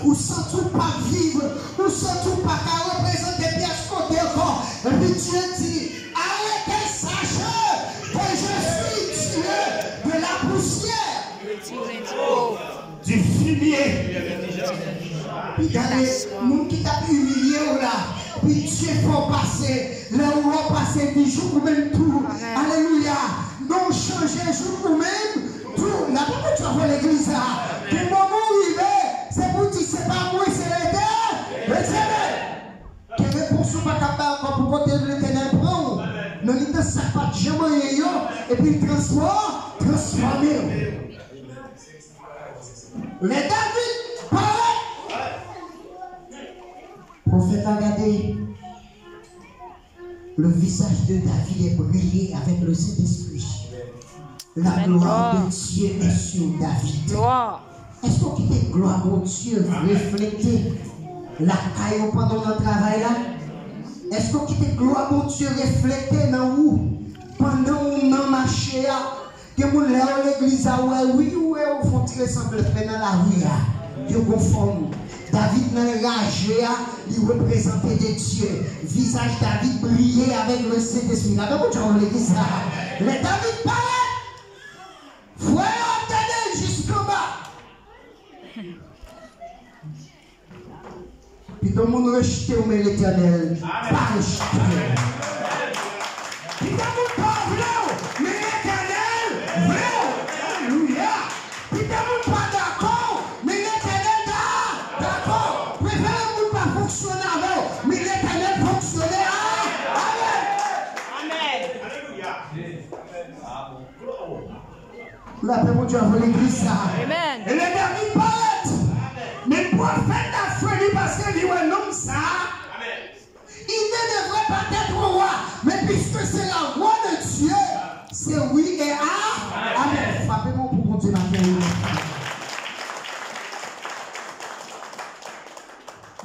Speaker 4: ou sans tout pas vivre, ou sans tout pas représenter pièce côté encore. Et puis Dieu dit, arrêtez, sachez que je suis Dieu de la poussière, du fumier. Puis regardez, nous qui t'a humilié là, puis Dieu faut passer, là où on passe des jours ou même tout. Alléluia. Non changer jour ou même tout. La Bible tu vas l'église là. Le moment où il est, c'est pour dire c'est pas moi, c'est l'éternel. pour côté de l'Éternel prend. Nous n'y pas de jamais et puis il transformer. Les David parlait. Le prophète a regardé. Le visage de David est brillé avec le Saint-Esprit. La gloire de Dieu est sur David.
Speaker 5: Gloire.
Speaker 4: Est-ce qu'on quitte gloire de Dieu refléter la caille pendant notre travail là? Est-ce qu'on quitte gloire de Dieu refléter dans où? Pendant qu'on a marché là? Que mon l'air l'église a oui ou au fond tirer semble dans la rue là? Dieu conforme. David dans le rage, il représentait des dieux. Visage David brillait avec le Saint-Esprit. Là, comment tu as l'église ça? Les David parlait. Voyons Daniel jusqu'au bas. Puis tout le monde rejeté au mais l'Éternel. Pas rejeté. Puis tout le monde pas vrai, mais l'Éternel vrai. Alléluia. Puis tout le monde pas d'accord, mais l'Éternel d'accord. Préférez-vous pas fonctionner avec, mais l'Éternel fonctionnait.
Speaker 3: Amen.
Speaker 4: La paix mon Dieu a volé l'église ça.
Speaker 5: Amen.
Speaker 4: Et les David parlait. Mais le prophète a frémi parce qu'il dit un homme ça. Il ne devrait pas être roi. Mais puisque c'est la voix de Dieu, c'est oui et amen. Frappez-moi pour mon Dieu matin.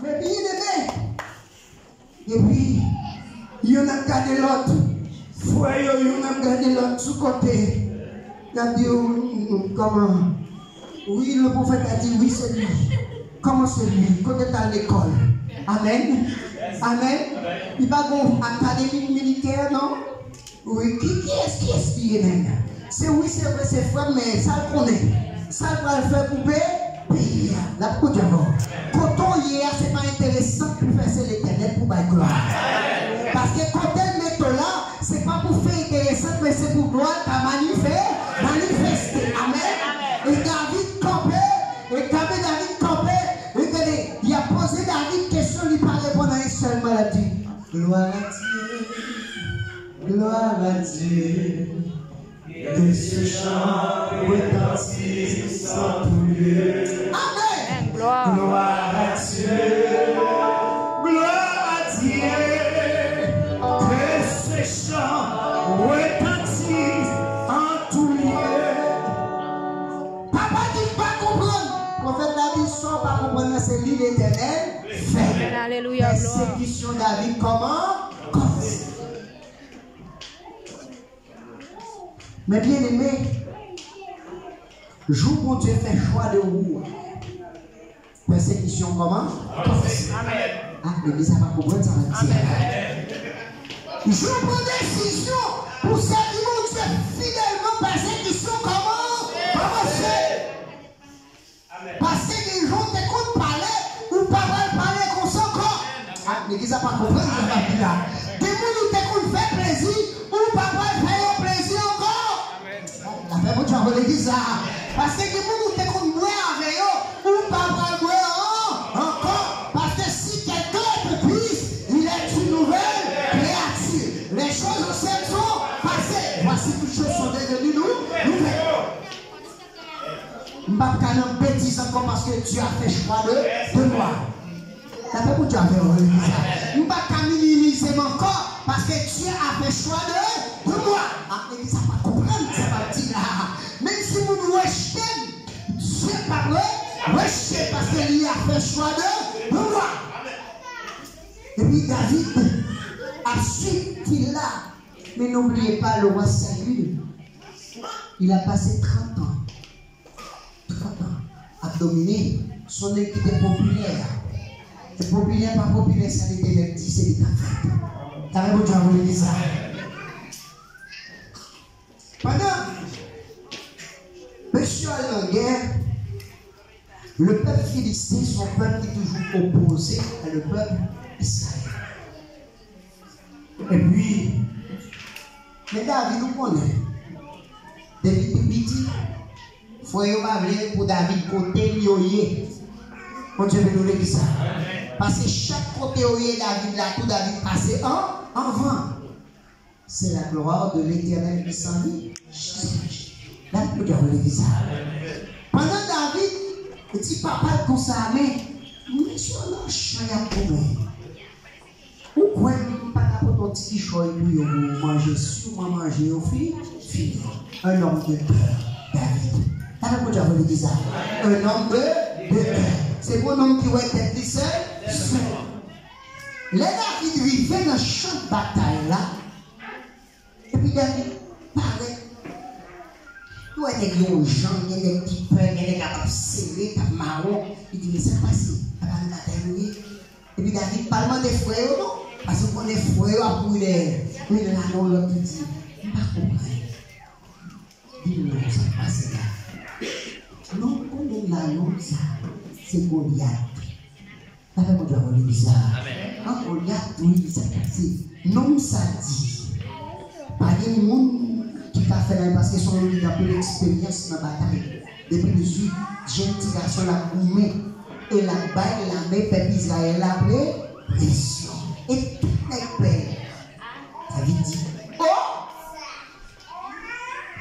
Speaker 4: Mais bien aimé. Et puis, il y en a gardé l'autre. Frère, il y en a gardé l'autre sous côté. Il a dit, comment? Oui, le prophète a dit, oui, c'est lui. Comment c'est lui? Quand il est à l'école. Amen. Amen. Il va dans l'académie militaire, non? Oui, qui est-ce qui est même? C'est oui, c'est vrai, c'est frère, mais ça le connaît. Ça va le faire couper. Pays. La beaucoup de gens. Quand hier, c'est pas intéressant pour faire l'Éternel pour ma gloire. Parce que quand elle met là, c'est pas pour faire intéressant, mais c'est pour gloire à manifester. Amen. Et David campait, et quand David campait, regardez, il a posé David question, il ne parlait pas dans une seule maladie. Gloire à Dieu, gloire à Dieu. De ce chant retentissent en tout lieu. Amen.
Speaker 5: Gloire.
Speaker 4: Gloire à Dieu. Gloire à Dieu. Que ce chant retentissent en tout lieu. Papa dit pas comprendre. Prophète David sort pas comprendre. C'est lui l'Éternel. Fait.
Speaker 5: Alléluia. Gloire.
Speaker 4: Persécution David comment? Commence. Mais bien aimé, jour où Dieu fait choix de vous, persécution comment?
Speaker 3: Amen.
Speaker 4: Ah, l'église n'a pas compris ça va dire. Je prends décision pour servir mon Dieu fidèlement, persécution comment? Parce que les gens t'écoutent parler ou pas parler comme ça encore. Ah, l'église n'a pas compris ça va dire là. Des gens t'écoutent faire plaisir ou pas faire plaisir encore. La paix, vous avez l'église là. Parce que les gens qui sont moins avec eux, ou pas moins encore. Parce que si quelqu'un est plus, il est une nouvelle créature. Les choses anciennes sont passées. Voici toutes choses sont devenues nouvelles. Je ne vais pas faire bêtise encore parce que Dieu a fait choix de moi. La paix, vous avez l'église là. Je ne vais pas minimiser encore parce que Dieu a fait choix de moi. L'église n'a pas compris ça partie là. Même si vous nous rejetez, Dieu parle, rejetez parce qu'il a fait choix de moi. Et puis David a su qu'il a. Mais n'oubliez pas le roi Saül. Il a passé 30 ans. 30 ans à dominer son équipe populaire. Et populaire, pas populaire, ça n'était le 10, c'est l'État. T'as vu, tu as voulu dire ça. Pendant Monsieur allait en guerre, le peuple philistin, son peuple qui est toujours opposé à le peuple israélien. Et puis, mais David nous connaît. David tout petit, il faut y avoir pour David côté lioyer. On Dieu veut nous dire ça. Parce que chaque côté où il y a David, là, tout David passé en vain. C'est la gloire de l'Éternel qui s'en dit. Là, vous pouvez dire ça. Pendant David, il dit papa comme ça, mais sur le champ, il y a un problème. Pourquoi il n'y a pas de ton petit choix pour manger, sûrement manger au fini. Un homme de cœur, David. Là, vous pouvez dire ça. Un homme de cœur. C'est mon homme qui va être seul. Les David vivait dans le champ de bataille là. Et puis David parlait. Il y a des gens, il y a des petits peurs, il y a des capables serrés, capables marrons. Il dit, mais c'est passé. Et puis David parle des frères, non? Parce qu'on est frères à brûler. Mais là, non, l'autre dit, il ne va pas comprendre. Dis-nous, ça passe là. Non, on est là, non, ça. C'est Goliath. Avec moi, je vais vous dire ça. Quand Goliath, oui, ça c'est. Non, ça dit. Pas de monde qui t'a fait là parce que son homme a peu d'expérience dans la bataille. Depuis le suite, j'ai un petit garçon là, gourmet. Et la baille, la main, peuple Israël, la pression. Et tout les pères. Ça veut dire, oh!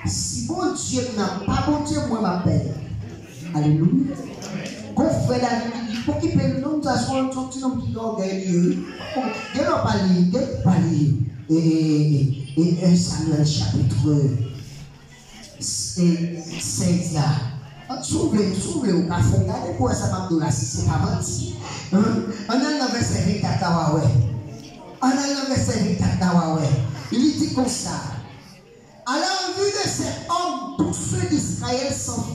Speaker 4: Si bon Dieu n'a pas bon Dieu, moi m'appelle. Alléluia. Qu'on fait la vie, pour qu'il paye le nom de sa soeur, son petit nom qui orgueille. Il n'a pas lu, et 1 Samuel chapitre 16 là. S'ouvre au café, regardez pour ça m'a donné si c'est pas menti. On a le verset 24 ouais. On a le verset 24 ouais. Il dit comme ça. À la vue de cet homme, tous ceux d'Israël sont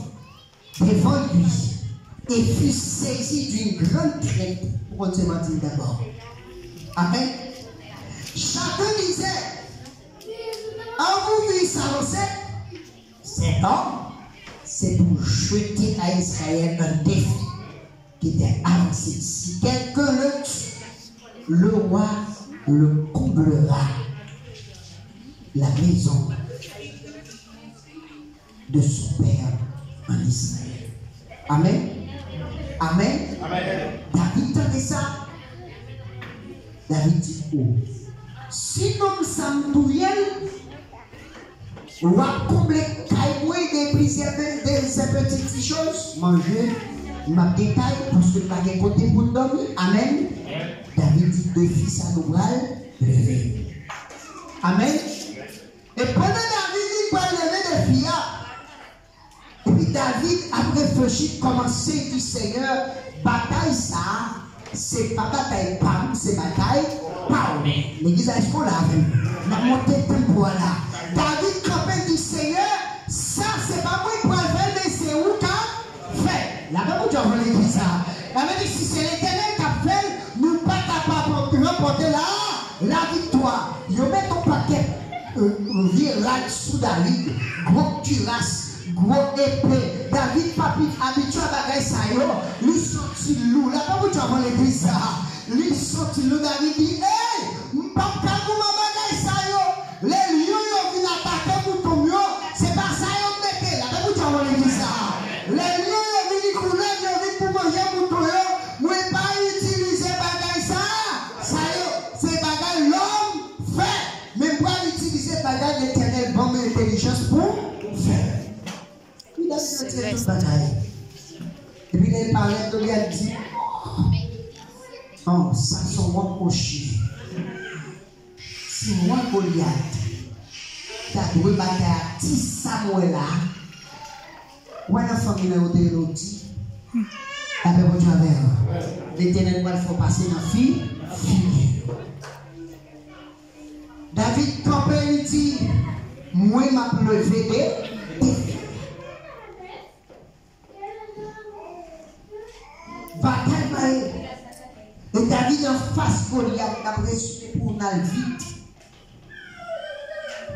Speaker 4: devant lui et fut saisi d'une grande crainte pour Dieu mentir d'abord. Amen. Chacun disait, en vous s'annoncer, cet homme, c'est pour jeter à Israël un défi qui était avancé. Si quelqu'un le tue, le roi le comblera la maison de son père en Israël. Amen. Amen. Amen. David entendait ça. David dit, oh, si nous sommes on va combler des petites choses, manger, ma détail, parce que pas de côté pour dormir. Amen. David dit, deux fils à nous lever. Amen. Et pendant David, il va lever des filles. Et puis David a réfléchi comment c'est du Seigneur, bataille ça, c'est pas bataille pam, c'est bataille pam. L'église a dit qu'on l'a vu. La montée de tempo là. David campait du Seigneur, ça c'est pas moi qui peux faire, mais c'est où qu'a fait. La même chose on l'église ça. La même dit si c'est l'Éternel qui a fait, nous pas capables de remporter la victoire. Il met ton paquet virage sous David, gros cuirasse. Gros épée, David papi habitué à bagaille ça yo, lui sorti loup, là pas vous avant l'église ça, lui sorti loup, David dit, hey, m'pas kagou ma bagaille ça yo, les lions yo viennent attaquer pour ton yo, c'est pas ça yo mettez, là pas vous avant l'église ça, les lions yo viennent couler, yo viennent pour manger pour ton yo, moi pas utiliser bagaille ça yo, c'est bagaille l'homme fait, mais moi utiliser bagaille l'Éternel, bon mais intelligence pour faire. Il a dit une bataille. Et puis il parlait de lui, il dit, oh, ça sont moi coché. Si moi Goliath, t'as doué bataille à 10 Samuel là, ou à la famille là où t'es l'auti, avec votre travers, l'Éternel va le faire passer dans la fille. David campé, il dit, moi m'a levé des. Bataille, et David en face Goliath, il a pressionné pour aller vite.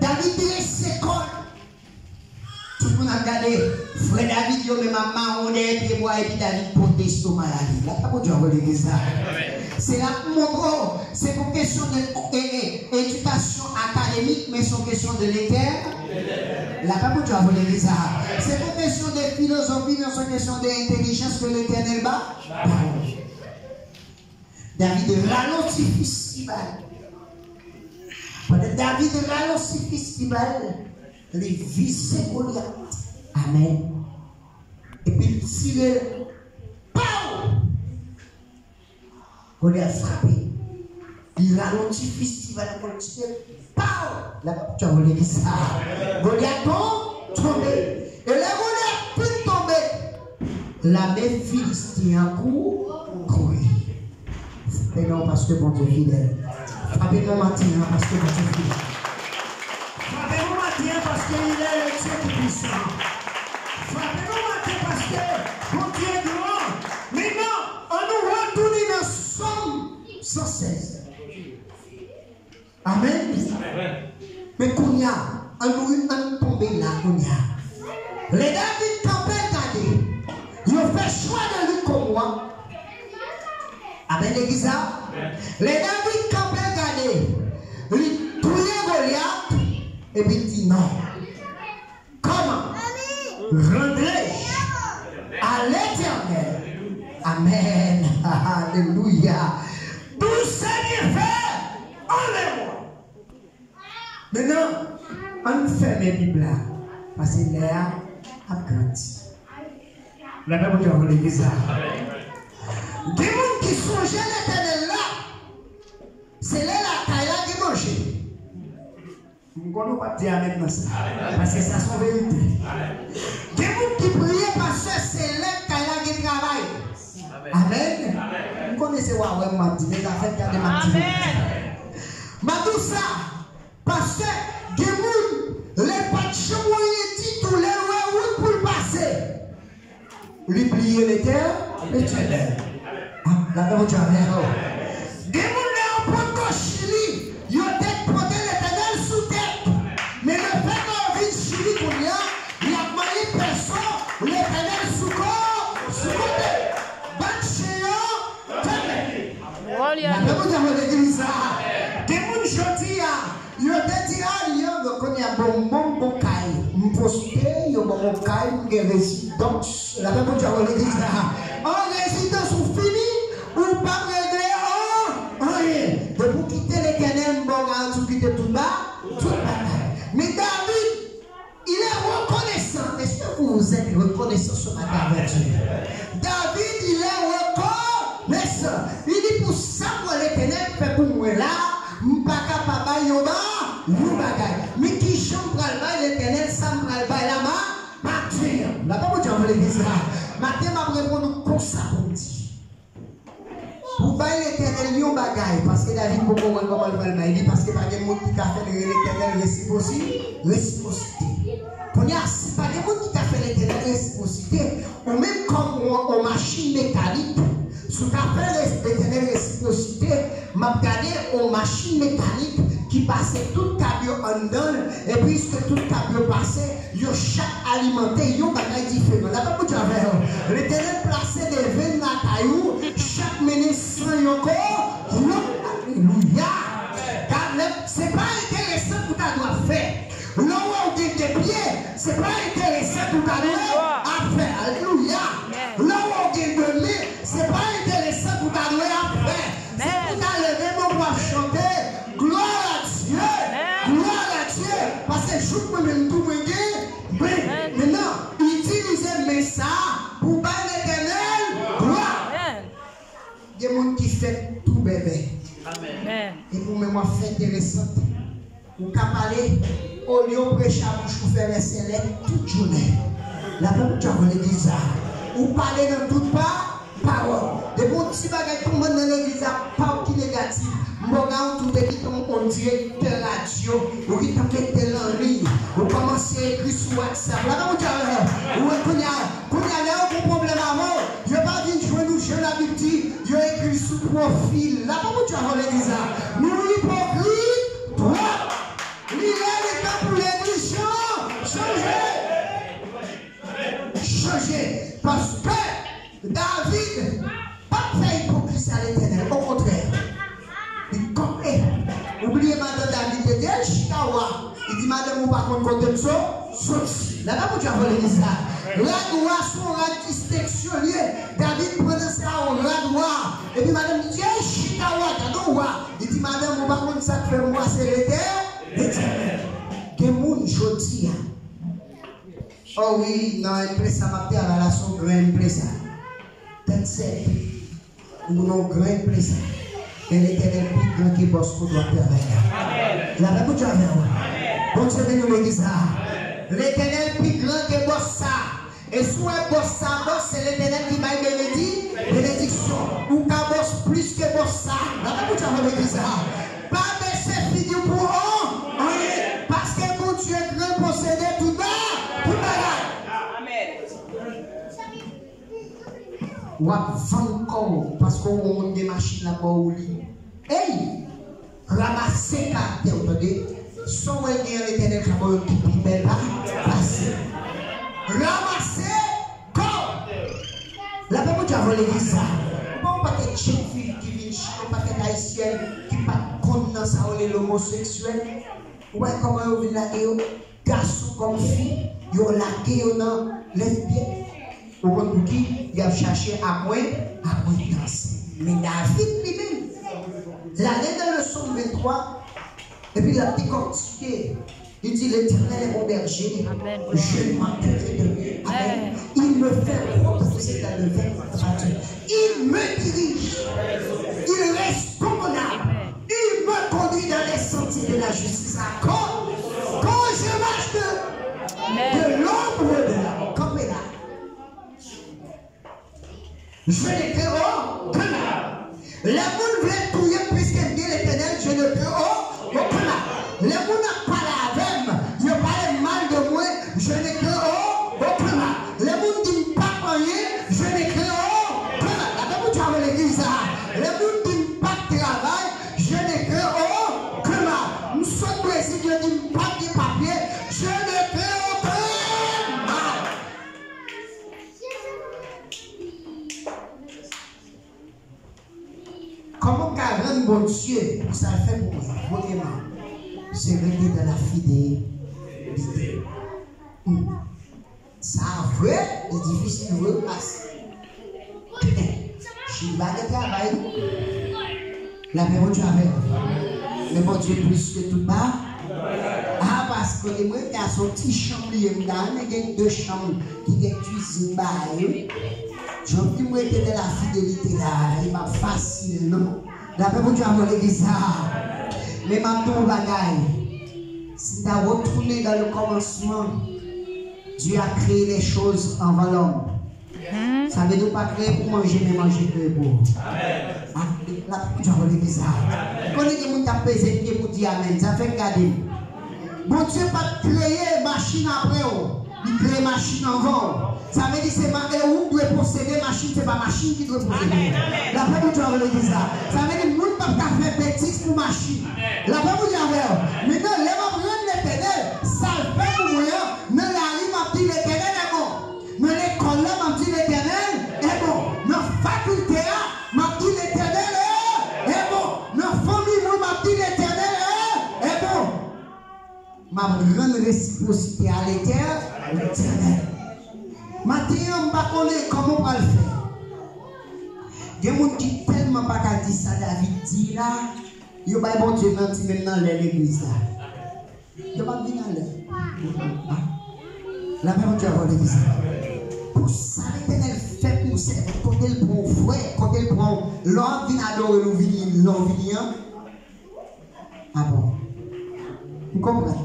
Speaker 4: David dit l'école. Tout le monde a regardé. Frère David, il même maman, on est et puis David proteste aux maladies. Là, pas pour dire ça. C'est là pour mon gros. C'est pour question d'éducation académique, mais c'est question de l'éternel. Là, pas pour dire ça. C'est pour question de philosophie, mais c'est question d'intelligence que l'éternel bat. David ralentit festival. Pendant David ralentit festival, les vissé Goliath. Amen. Et puis il tire. Pow! Goliath frappé. Il ralentit festival à continuer. Pow! Là, tu as volé ça. Goliath tombé. Et là, Goliath peut tomber. La même Philistin a couru. Mais non, parce que mon Dieu est fidèle. Frappez-moi matin, parce que mon Dieu est fidèle. Frappez-moi matin, parce qu'il est le Dieu tout-puissant. Frappez-moi matin, parce que mon Dieu est grand. Maintenant, on nous retourne dans Somme 116. Amen. Mais qu'on y a, on nous tombé là, qu'on y a. Les David campaient gardés. Ils ont fait choix de lui comme moi. Amen, l'église. Les David campaient gardés. Ils touillaient Goliath. Et puis il dit non. Comment rendrai-je à l'Éternel? Amen. Alléluia. Tout ce qu'il fait, enlève-moi. Maintenant, on fait mes Bibles parce que l'air a grandi. La même chose dans l'église. Des gens qui songeaient l'Éternel là, c'est là la taille qui mange. Nous ne pouvons pas dire amen dans ça. Parce que ça c'est vérité. Des gens qui priaient parce que c'est là la qui travaille. Amen. Vous connaissez Huawei Mati, les affaires qui ont des Mati. Mais tout ça, parce que des gens, les patchons ont dit tous les routes pour le passer. L'oublier l'Éternel. La même chose avec vous. Des gens en Chili, ils ont porté l'Éternel sous tête. Mais le père a envie de Chili pour lui, il a demandé personne, l'Éternel sous corps, sous côté. Ban chéant, tenez. La même chose avec l'église. Des gens gentils, ils ont dit il y a bon bocaille. Je poste, il y a bon bocaille, il y a résidence. La même chose avec l'église. En résidence, on finit. Ou pas régler rien. De vous quitter l'Éternel, vous quitter tout bas, tout bas. Mais David, il est reconnaissant. Est-ce que vous êtes reconnaissant ce matin avec Dieu? David, il est reconnaissant. Il dit pour ça que l'Éternel fait pour moi là, m'paka papa yoba, youbagay. Mais qui chante pral bay l'Éternel, ça pral bay la matin. La pas vous dire en l'église là. Matin m'a répondre comme ça pour dire. Pour bailler l'Éternel, yon bagaille, parce que David, beaucoup moins comment il va le bailler, parce que pas de monde qui a fait l'Éternel réciprocité. Pour y a pas de monde qui a fait l'Éternel réciprocité, ou même comme en machine mécanique, ce qu'a fait l'Éternel réciprocité, m'a regardé en machine mécanique qui passait tout cabio en dedans, et puisque tout cabio passait, yon chaque alimenté, yon bagaille différent. Là, pas pour dire l'Éternel placé des veines dans la caillou, chaque ministre yon corps, alléluia. Car c'est pas intéressant pour ta doit faire. Là où on dit des pieds, c'est pas intéressant pour ta doit faire. Alléluia. Là où on dit de nez, c'est pas intéressant pour ta doit faire. C'est pour ta lever, mon doit chanter. Gloire à Dieu. Gloire à Dieu. Parce que je peux même tout me dire. Maintenant, utilisez mes ça pour bailler l'Éternel. Gloire. Il y a des gens qui font tout bébé. Amen. Et pour moi, c'est intéressant. Vous pouvez parler au lieu de prêcher à bouche pour faire les célèbres toute journée. La même chose dans l'église. Vous parlez dans toute parole. Des bons petits bagages qui tombent dans l'église, pas qui négatif. Morgan, tout petit, on dirait de radio, ou qui t'appelle tel en ligne, ou commencez à écrire sur WhatsApp. La même chose. Ou qu'on y a un problème avant. Je ne vais pas dire jouer nous, je l'habite, je écrit sous profil. La même chose dans l'église. Nous hypocrites, toi. Il est le temps pour l'église. Changer. Parce que David pas fait hypocrisie à l'Éternel. Au contraire. Il complet. Oubliez madame David était Chicawa. Il dit madame, vous par contre, côté de ça, sorti. Là, vous avez l'église là. La gloire, son rad distinction lié. David prenait ça en rad noir. Et puis madame dit, ça fait moi, c'est l'éternel. Que moun jodi. Oh oui, non, impresa m'a fait la relation grand impresa. Peut-être c'est non grand impresa. Et l'éternel plus grand qui bosse pour doit faire. La même chose avec moi. Bon Dieu béni l'église. L'éternel plus grand qui bosse ça. Et soit bosse ça, c'est l'éternel qui m'a bénédiction. Ou qu'à bosse plus que bosse ça. La même chose avec l'église. Pas baisser fini pour eux. Parce que mon Dieu est grand posséder tout bas. Tout bas. Amen. Ou à vendre parce qu'on a des machines là-bas au lit. Hey! Ramasser caractère, vous entendez? Sans l'éternel qui va qui belle là, passer. Ramasser corps. La Bible dit avant l'église ça. Bon, pas de jeune fille qui vient chier, pas de haïtienne qui pas connaît ça l'homosexuel. Ouais, comment vous venez laguer garçon comme fille, vous laguer dans lesbienne. Au compte qui il a cherché à moi danser. Mais David lui-même, l'année dans le psaume 23, et puis la petite continuité, il dit l'Éternel est mon berger, je ne manquerai de rien. Amen. Il me fait reposer dans le vert. Il me dirige, il reste convenable, il me conduit dans les sentiers de la justice. Quand je marche de l'ombre de la mort, comme là. Je ne crée aucun mal. Les gens veulent touiller puisqu'ils disent l'éternel, je ne crée aucun mal. Les gens n'ont pas la même, ils parlent mal de moi, je ne crée aucun mal. Les gens disent pas rien, je ne crée aucun mal. La Bible dit avec l'église, les gens disent pas de travail, je ne crée aucun mal. Nous sommes précis, je dis pas de papier, je ne crée aucun mal. Comment rendre bon Dieu pour ça fait pour moi? Premièrement, c'est rester dans la fidélité. Ça vrai, c'est difficile de passer. Je suis pas de travail. La même chose avec. Mais bon Dieu plus que tout bas. Ah, parce que les moyens qui a son petit chambre, il y a deux chambres qui ont cuisine. Je dis moi que de la fidélité là, il m'a facile, non? La paix pour Dieu à l'église. Mais ma tour bagaille. Si tu as retourné dans le commencement, Dieu a créé les choses en l'homme. Ça veut dire pas créer pour manger, mais manger créer pour. La paix pour Dieu à l'église. Quand les gens ont pesé pied pour dire amen, ça fait garder. Bon Dieu pas créer machine après, il crée machine en vol. Ça veut dire que c'est où doit posséder machine, ce n'est pas machine qui doit posséder. La paix pour Dieu avec l'église. Ça veut dire que nous ne pouvons pas faire bêtises pour machine. La paix pour Dieu avec. Maintenant, les membres de l'éternel, ça fait pour moi. Dans la rue, m'a dit l'éternel est bon. Dans l'école, m'a dit l'éternel est bon. Dans la faculté, m'a dit l'éternel est bon. Dans la famille, m'a dit l'éternel est bon. Ma grande réciprocité à l'éternel. Maintenant, je ne sais pas comment on va le faire. Il y a des gens qui tellement pas dit ça, David dit là, il y a des bon Dieu menti même dans l'église là. Il y a pas de dans l'air. La même Dieu a l'église. Pour ça, l'éternel fait pour ça, quand il prend frère, quand il prend l'homme vient adorer l'homme vient. Ah bon? Vous comprenez?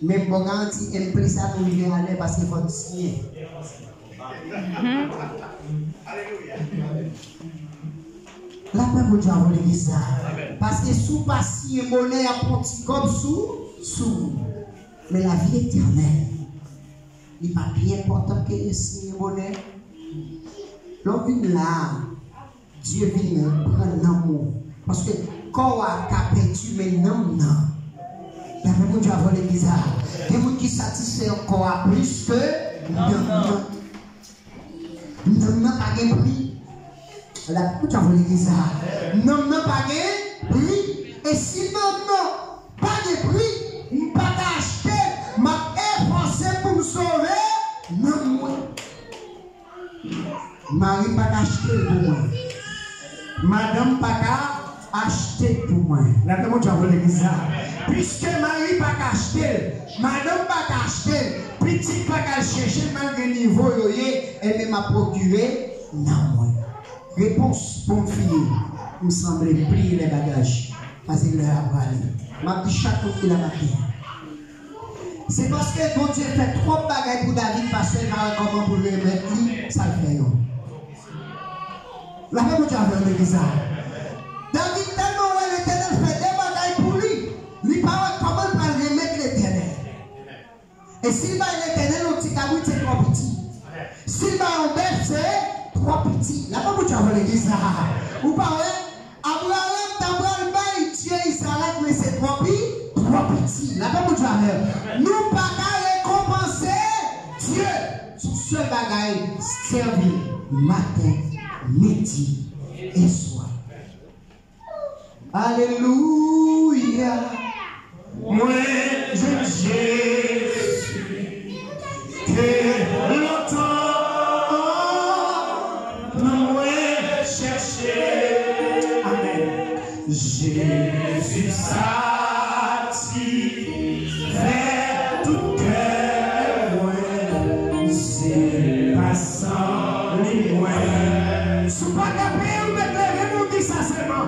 Speaker 4: Mais bon, quand il prie ça, nous vient aller parce qu'il faut signer. La paix pour Dieu à l'église. Parce que sous passer monnaie à petit comme sous. Mais la vie éternelle, il n'est pas bien important que le signe monnaie. L'on vient là, Dieu vient prendre l'amour. Parce que quand on a perdu, mais non. La paix pour Dieu à l'église. Il y a des gens qui satisfait encore plus que non. Non, pas de prix. La paix pour l'église. Non, pas de prix. Et si non, pas de prix, je ne peux pas acheter, je vais efforcer pour me sauver. Non, moi. Marie pas acheter pour moi. Madame pas acheter pour moi.
Speaker 1: La demande tu as volé ça. Puisque Marie pas acheter, madame pas acheter, petit pas chercher malgré niveau
Speaker 4: et même m'a procuré non moi. Réponse pour fille, me semble plier les bagages parce que l'heure va aller. M'a dit chaque fois qu'il a matin. C'est parce que bon Dieu fait trop de bagages pour David parce qu'il va comment pour le mettre ça le fait. La même chose avec ça. David tellement l'Éternel fait des bagages pour lui. Il parle comment il va remettre l'Éternel. Et s'il va l'Éternel au petit cabou, c'est trop petit. S'il va en bête, c'est trop petit. La même chose avec ça. Vous parlez, Abraham, d'Abraham, Dieu, il s'arrête, mais c'est trop petit. La même chose avec nous, pas récompenser Dieu. Son seul bagage, servir matin, midi et soir. Alléluia.
Speaker 1: Moi, je Jésus, que longtemps, nous chercher. Amen. Jésus satisfait tout cœur, c'est passant les moyens. Sous pas d'appeler, vous mettez le dit ça seulement.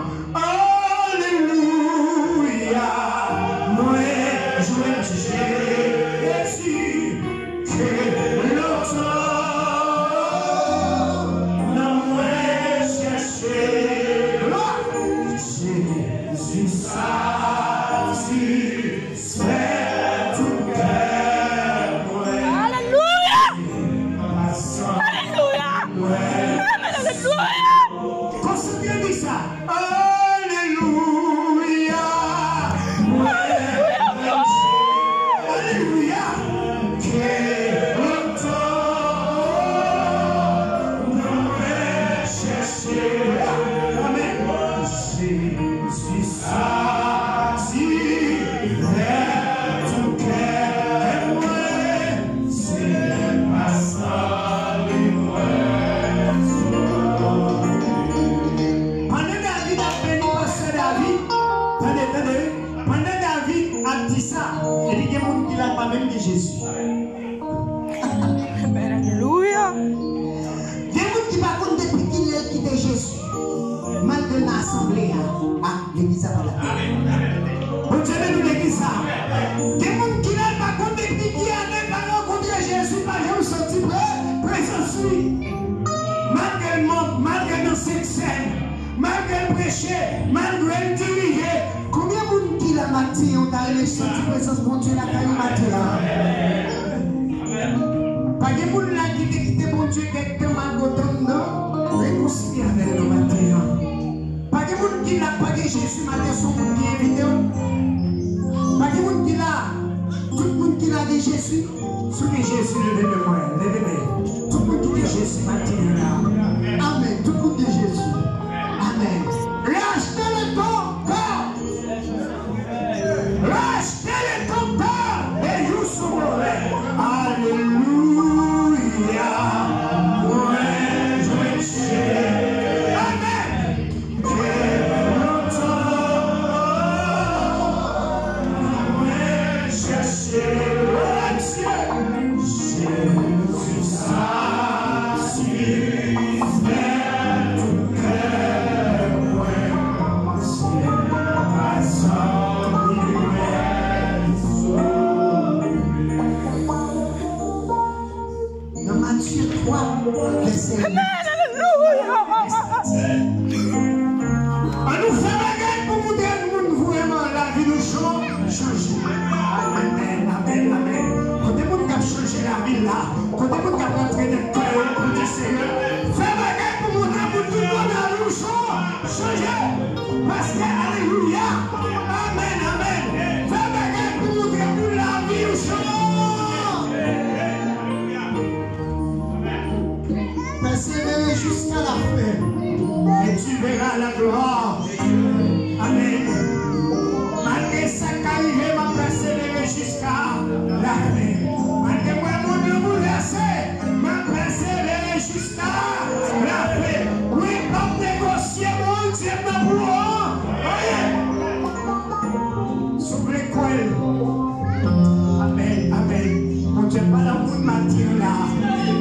Speaker 1: matin là.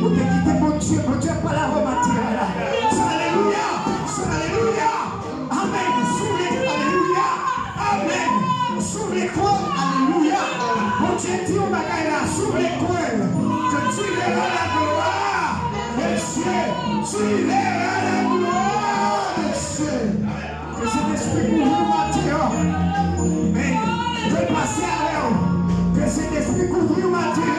Speaker 1: Vous te quittez mon Dieu pas la matin là. Alléluia. Alléluia. Amen. Alléluia. Amen. Sous l'école. Alléluia. Mon Dieu dit au bagaille là, sous l'école. Que tu verras la gloire. Monsieur, tu verras la gloire. Monsieur. Que cet esprit couvre matin. Amen. Que passer à l'heure. Que cet esprit couvre matin.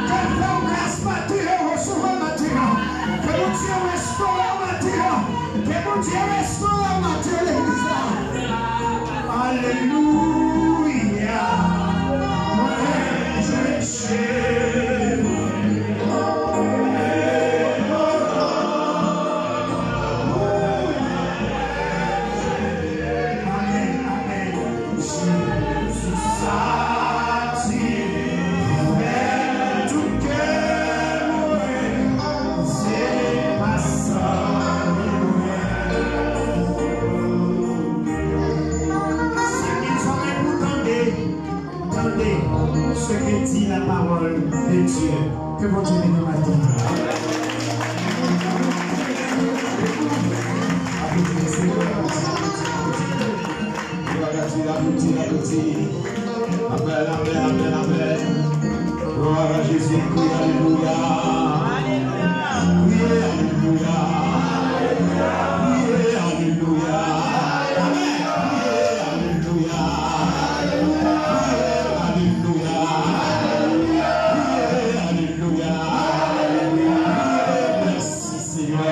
Speaker 1: Que ton grâce matin. Recevoir matin. Que mon Dieu restaure matin. Que mon Dieu restaure matin l'église. Alléluia. Je sais. Ce que dit la parole de Dieu. Que mon Dieu bénisse ma vie.
Speaker 2: Amen, amen, amen, amen. Gloire à Jésus, alléluia. Oui, alléluia. Oui, alléluia. Amen. Oui, alléluia. Merci Seigneur.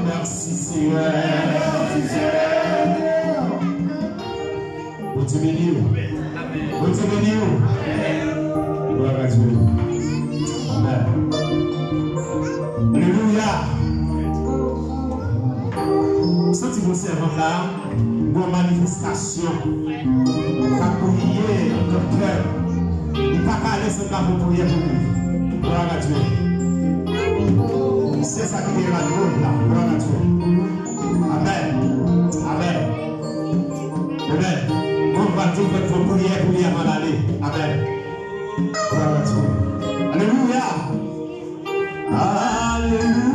Speaker 2: Merci Seigneur. Vous te bénissez. Vous te bénissez. Gloire à Dieu. Amen. Alléluia. Si vous servez là, une manifestation, qu'a prié dans le cœur, il n'y a pas qu'à aller sans la prière pour lui. Gloire à Dieu. C'est ça qui est la gloire là. Gloire à Dieu. Amen. Amen. Amen. On va tout faire vos prières pour lui avant d'aller. Amen. Gloire à Dieu. Alléluia. Alléluia.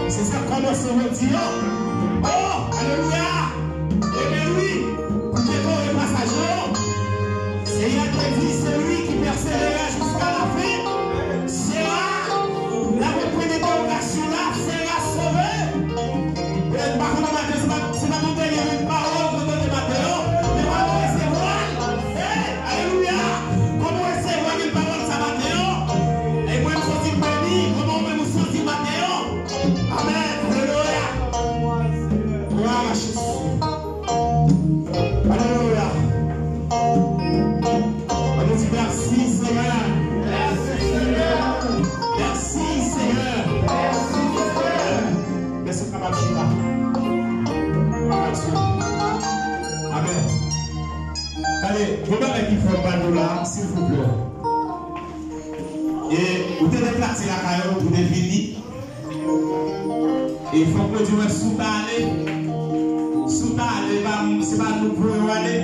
Speaker 2: C'est ça qu'on commence aujourd'hui. Oh, alléluia. Et bien oui, pour que les passagers, c'est lui qui persévérera jusqu'à la fin. C'est là, la représentation là, c'est là sauvé. Par contre, c'est pas mon dernier parole de Mathéo, mais comment recevoir. Alléluia. Comment recevoir une parole de Mathéo? Et moi, je suis béni, comment me sentir Regardez, vous avez qui font pas de là, s'il vous plaît. Et vous devez placer la caillou, vous devez venir. Et il faut que Dieu sous aller. Sous aller, c'est pas nous pour aller.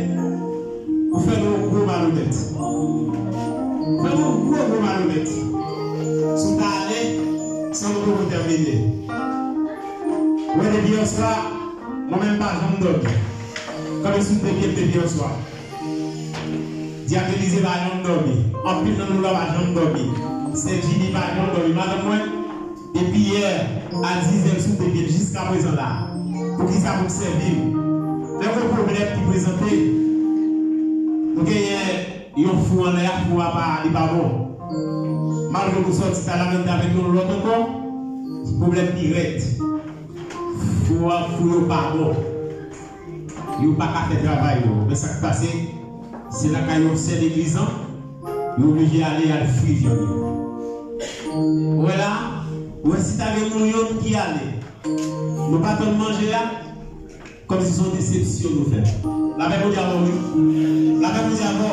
Speaker 2: Vous faites un gros malhonnête. Vous faites un gros malhonnête. Sous aller, sans vous terminer. Vous avez bien soir, moi-même pas, j'en donne. Comme je suis de bien soir. Diabolisé par j'en donne. En plus, nous l'avons j'en donne. C'est Jimmy par j'en donne. Madame, moi, depuis hier, à 10h, sous de bien jusqu'à présent là. Pour qui ça vous servir? C'est un problème qui présentait. Donc, il y a un fou en l'air pour ne pas bon. Malgré que vous sortez à la main avec nous l'autre encore, problème direct. Fou pas bon. Il n'y a pas qu'à faire travail. Mais ça qui passe, c'est là qu'il y a un seul église, il est obligé d'aller à la fusion. Voilà. Ou si tu avais un million qui allait, nous ne pas manger là, comme si c'est une déception nous fait. La même chose avant. La même chose avant.